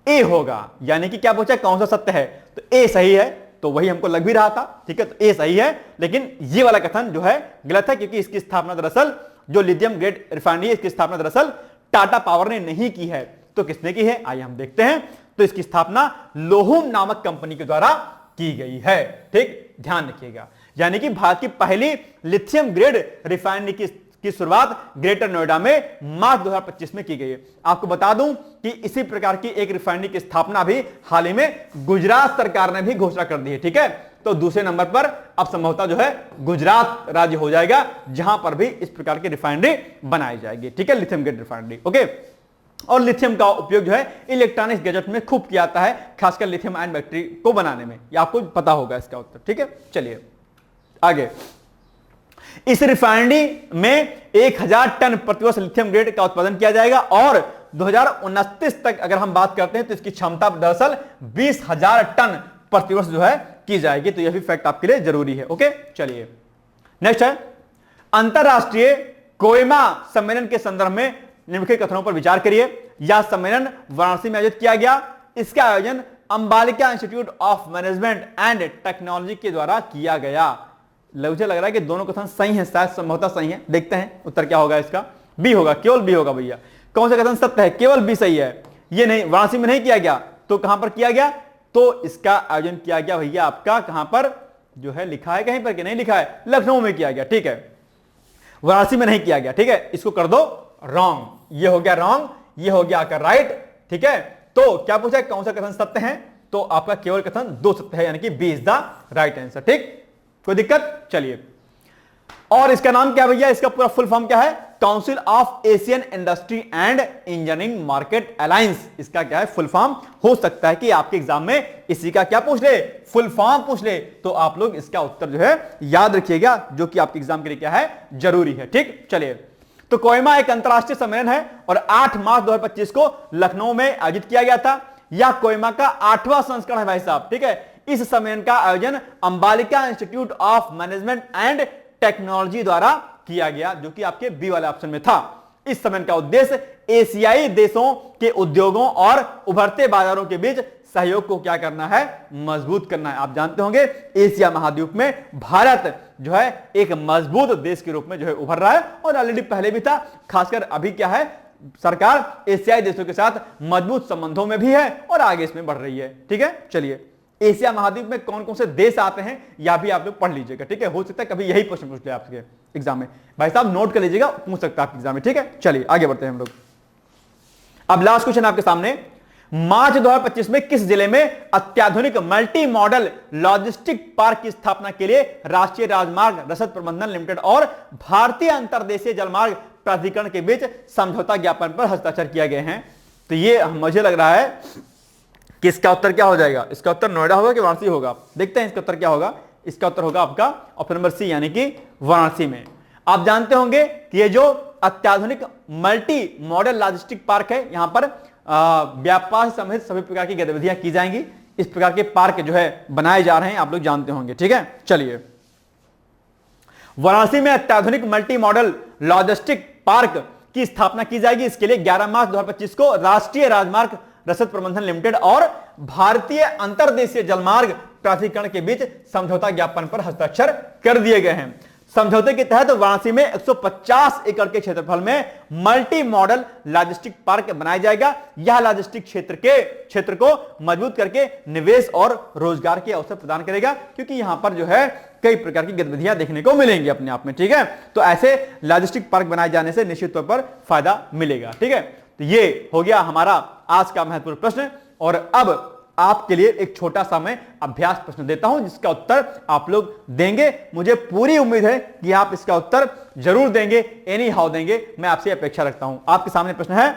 ए होगा, यानी कि क्या पूछा कौन सा सत्य है, तो ए सही है, तो वही हमको लग भी रहा था, ठीक है, तो ए सही है। लेकिन ये वाला कथन जो है गलत है, क्योंकि इसकी स्थापना दरअसल जो लिथियम ग्रेड रिफाइनरी है इसकी स्थापना दरअसल टाटा पावर ने नहीं की है। तो किसने की है, आइए हम देखते हैं। तो इसकी स्थापना लोहुम नामक कंपनी के द्वारा की गई है, ठीक, ध्यान रखिएगा। यानी कि भारत की पहली लिथियम ग्रेड रिफाइनरी की शुरुआत ग्रेटर नोएडा में मार्च 2025 में की गई है। आपको बता दूं कि इसी प्रकार की एक रिफाइनरी की स्थापना भी हाल ही में गुजरात सरकार ने भी घोषणा कर दी है, ठीक है। तो दूसरे नंबर पर अब संभवतः जो है गुजरात राज्य हो जाएगा, जहां पर भी इस प्रकार की रिफाइनरी बनाई जाएगी, ठीक है, लिथियम ग्रेड रिफाइनरी, ओके। और लिथियम का उपयोग जो है इलेक्ट्रॉनिक्स गैजेट में खूब किया जाता है, खासकर लिथियम आयन बैटरी को बनाने में, ये आपको पता होगा इसका उत्तर, ठीक है। चलिए आगे, इस रिफाइनरी में 1000 टन प्रतिवर्ष लिथियम ग्रेड का उत्पादन किया जाएगा और 2029 तक अगर हम बात करते हैं तो इसकी क्षमता दरअसल 20,000 टन प्रतिवर्ष जो है की जाएगी। तो यह भी फैक्ट आपके लिए जरूरी है, ओके। चलिए नेक्स्ट है, अंतरराष्ट्रीय कोयमा सम्मेलन के संदर्भ में निम्नलिखित कथनों पर विचार करिए। यह सम्मेलन वाराणसी में आयोजित किया गया। इसका आयोजन Ambalika institute of management and technology के द्वारा किया गया। मुझे लग रहा है कि दोनों कथन सही हैं, शायद संभवतः सही है, देखते हैं उत्तर क्या होगा इसका। बी होगा, केवल बी होगा भैया। कौन सा कथन सत्य है, केवल बी सही है। ये नहीं, वाराणसी में नहीं किया गया, तो कहां पर किया गया, तो इसका आयोजन किया गया भैया आपका कहां पर, जो है लिखा है कहीं पर कि नहीं लिखा है, लखनऊ में किया गया, ठीक है, वाराणसी में नहीं किया गया, ठीक है। इसको कर दो रॉन्ग, ये हो गया रॉन्ग, ये हो गया आपका राइट, ठीक है। तो क्या पूछा कौन सा कथन सत्य है, तो आपका केवल कथन दो सत्य है, यानी कि B is the right answer, ठीक, कोई दिक्कत। चलिए, और इसका नाम क्या भैया, इसका पूरा फुल फॉर्म क्या है, council of Asian industry and engineering market alliance, इसका क्या है फुल फॉर्म। हो सकता है कि आपके एग्जाम में इसी का क्या पूछ ले, फुल फॉर्म पूछ ले, तो आप लोग इसका उत्तर जो है याद रखिएगा, जो कि आपके एग्जाम के लिए क्या है जरूरी है, ठीक। चलिए, तो कोयमा एक अंतरराष्ट्रीय सम्मेलन है और 8 मार्च 2025 को लखनऊ में आयोजित किया गया था। यह कोयमा का 8वां संस्करण है भाई साहब, ठीक है। इस सम्मेलन का आयोजन Ambalika institute of management and technology द्वारा किया गया, जो कि आपके बी वाले ऑप्शन में था। इस सम्मेलन का उद्देश्य एशियाई देशों के उद्योगों और उभरते बाजारों के बीच सहयोग को क्या करना है, मजबूत करना है। आप जानते होंगे एशिया महाद्वीप में भारत जो है एक मजबूत देश के रूप में जो है उभर रहा है, और ऑलरेडी पहले भी था, खासकर अभी क्या है, सरकार एशियाई देशों के साथ मजबूत संबंधों में भी है और आगे इसमें बढ़ रही है, ठीक है। चलिए, एशिया महाद्वीप में कौन कौन से देश आते हैं यह भी आप लोग पढ़ लीजिएगा, ठीक है। हो सकता है कभी यही प्रश्न पूछ ले आपके एग्जाम में, भाई साहब नोट कर लीजिएगा, पूछ सकता है आपके एग्जाम में, ठीक है। चलिए आगे बढ़ते हैं हम लोग। अब लास्ट क्वेश्चन आपके सामने, मार्च 2025 में किस जिले में अत्याधुनिक मल्टी मॉडल लॉजिस्टिक पार्क की स्थापना के लिए राष्ट्रीय राजमार्ग रसद प्रबंधन लिमिटेड और भारतीय अंतरदेशीय जलमार्ग प्राधिकरण के बीच समझौता ज्ञापन पर हस्ताक्षर किए गए हैं? तो ये मुझे लग रहा है कि इसका उत्तर क्या हो जाएगा, इसका उत्तर नोएडा होगा कि वाराणसी होगा, देखते हैं इसका उत्तर क्या होगा। इसका उत्तर होगा आपका ऑप्शन नंबर सी, यानी कि वाराणसी में। आप जानते होंगे कि ये जो अत्याधुनिक मल्टी मॉडल लॉजिस्टिक पार्क है, यहां पर व्यापार समेत सभी प्रकार की गतिविधियां की जाएंगी। इस प्रकार के पार्क जो है बनाए जा रहे हैं, आप लोग जानते होंगे, ठीक है। चलिए, वाराणसी में अत्याधुनिक मल्टी मॉडल लॉजिस्टिक पार्क की स्थापना की जाएगी। इसके लिए 11 मार्च 2025 को राष्ट्रीय राजमार्ग रसद प्रबंधन लिमिटेड और भारतीय अंतरदेशीय जलमार्ग प्राधिकरण के बीच समझौता ज्ञापन पर हस्ताक्षर कर दिए गए हैं। समझौते के तहत वाराणसी में 150 एकड़ के क्षेत्रफल में मल्टी मॉडल लॉजिस्टिक पार्क बनाया जाएगा। यह लॉजिस्टिक क्षेत्र को मजबूत करके निवेश और रोजगार के अवसर प्रदान करेगा, क्योंकि यहां पर जो है कई प्रकार की गतिविधियां देखने को मिलेंगी अपने आप में, ठीक है। तो ऐसे लॉजिस्टिक पार्क बनाए जाने से निश्चित तौर पर फायदा मिलेगा, ठीक है। तो ये हो गया हमारा आज का महत्वपूर्ण प्रश्न, और अब आपके लिए एक छोटा सा मैं अभ्यास प्रश्न देता हूं, जिसका उत्तर आप लोग देंगे। मुझे पूरी उम्मीद है कि आप इसका उत्तर जरूर देंगे, एनी हाउ देंगे, मैं आपसे अपेक्षा रखता हूं। आपके सामने प्रश्न है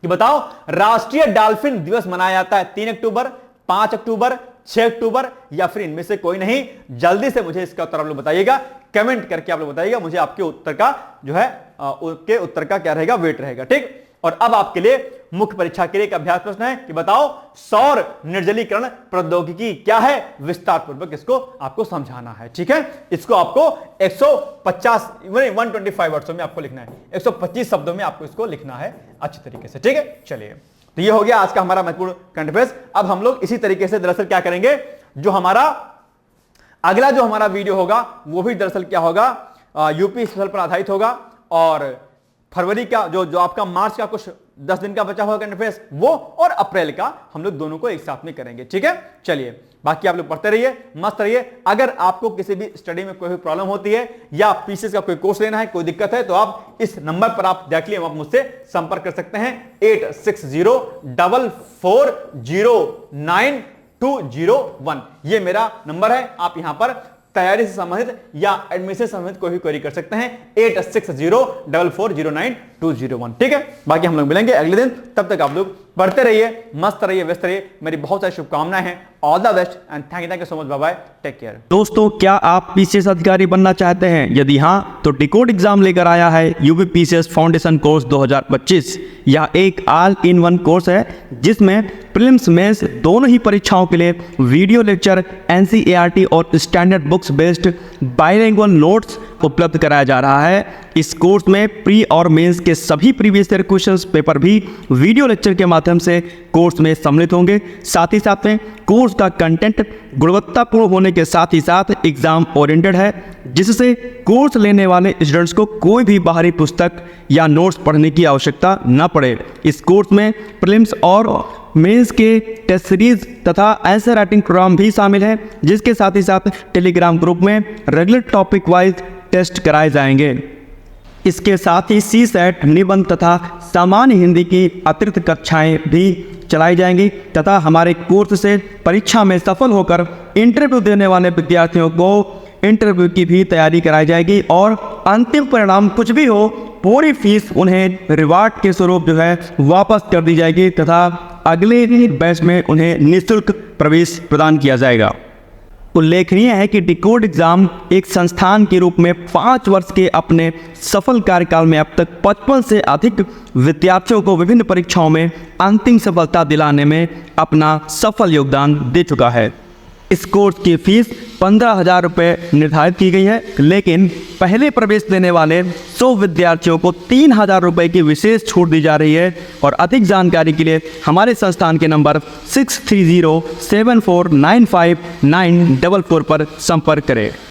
कि बताओ, राष्ट्रीय डॉल्फिन दिवस मनाया जाता है 3 अक्टूबर, 5 अक्टूबर, 6 अक्टूबर या फिर इनमें से कोई नहीं? जल्दी से मुझे इसका उत्तर आप लोग बताइएगा, कमेंट करके आप लोग बताइएगा। मुझे आपके उत्तर का जो है उसके उत्तर का क्या रहेगा, वेट रहेगा, ठीक। और अब आपके लिए मुख्य परीक्षा के लिए एक अभ्यास प्रश्न है कि बताओ सौर निर्जलीकरण प्रौद्योगिकी क्या है, विस्तार पूर्वक इसको आपको समझाना है। ठीक है, इसको आपको 125 वर्ड्स में आपको लिखना है, 125 शब्दों में आपको इसको लिखना है अच्छी तरीके से। ठीक है, चलिए, तो ये हो गया आज का हमारा महत्वपूर्ण करंट अफेयर्स। अब हम लोग इसी तरीके से दरअसल क्या करेंगे, जो हमारा अगला जो हमारा वीडियो होगा वो भी दरअसल क्या होगा, यूपी स्पेशल पर आधारित होगा, और फरवरी का जो आपका मार्च का कुछ 10 दिन का बचा हुआ करंट अफेयर्स वो, और अप्रैल का हम लोग दोनों को एक साथ में करेंगे। ठीक है, चलिए, बाकी आप लोग पढ़ते रहिए, मस्त रहिए। अगर आपको किसी भी स्टडी में कोई भी प्रॉब्लम होती है या पीसीएस का कोई कोर्स लेना है, कोई दिक्कत है, तो आप इस नंबर पर आप डायरेक्टली आप मुझसे संपर्क कर सकते हैं 8604409201। ये मेरा नंबर है। आप यहां पर तैयारी से संबंधित या एडमिशन से संबंधित कोई भी क्वेरी कर सकते हैं 8604409201। ठीक है, बाकी हम लोग मिलेंगे अगले दिन। तब तक आप लोग पढ़ते रहिए, मस्त रहिए, व्यस्त रहिए। मेरी बहुत सारी शुभकामनाएं हैं। All the best and thank you so much. Bye bye, take care. दोस्तों, क्या आप पीसीएस अधिकारी बनना चाहते हैं? यदि हाँ, तो डिकोड एग्जाम लेकर आया है यूपी पीसीएस फाउंडेशन कोर्स 2025। यह एक ऑल इन वन कोर्स है जिसमें प्रीलिम्स मेंस दोनों ही परीक्षाओं के लिए वीडियो लेक्चर, एनसीईआरटी और standard books based bilingual notes उपलब्ध कराया जा रहा है। इस कोर्स में प्री और मेंस के सभी प्रीवियस ईयर क्वेश्चंस पेपर भी वीडियो लेक्चर के माध्यम से कोर्स में सम्मिलित होंगे। साथ ही साथ में कोर्स का कंटेंट गुणवत्तापूर्ण होने के साथ ही साथ एग्जाम ओरिएंटेड है, जिससे कोर्स लेने वाले स्टूडेंट्स को कोई भी बाहरी पुस्तक या नोट्स पढ़ने की आवश्यकता न पड़े। इस कोर्स में प्रीलिम्स और मेंस के टेस्ट सीरीज तथा आंसर राइटिंग प्रोग्राम भी शामिल है, जिसके साथ ही साथ टेलीग्राम ग्रुप में रेगुलर टॉपिक वाइज टेस्ट कराए जाएंगे। इसके साथ ही सीसेट, निबंध तथा सामान्य हिंदी की अतिरिक्त कक्षाएं भी चलाई जाएंगी तथा हमारे कोर्स से परीक्षा में सफल होकर इंटरव्यू देने वाले विद्यार्थियों को इंटरव्यू की भी तैयारी कराई जाएगी, और अंतिम परिणाम कुछ भी हो, पूरी फीस उन्हें रिवार्ड के स्वरूप जो है वापस कर दी जाएगी तथा अगले बैच में उन्हें निःशुल्क प्रवेश प्रदान किया जाएगा। उल्लेखनीय है कि डिकोड एग्जाम एक संस्थान के रूप में 5 वर्ष के अपने सफल कार्यकाल में अब तक 55 से अधिक विद्यार्थियों को विभिन्न परीक्षाओं में अंतिम सफलता दिलाने में अपना सफल योगदान दे चुका है। इस कोर्स की फीस 15,000 रुपये निर्धारित की गई है, लेकिन पहले प्रवेश देने वाले 100 विद्यार्थियों को 3,000 रुपये की विशेष छूट दी जा रही है। और अधिक जानकारी के लिए हमारे संस्थान के नंबर 6307495944 पर संपर्क करें।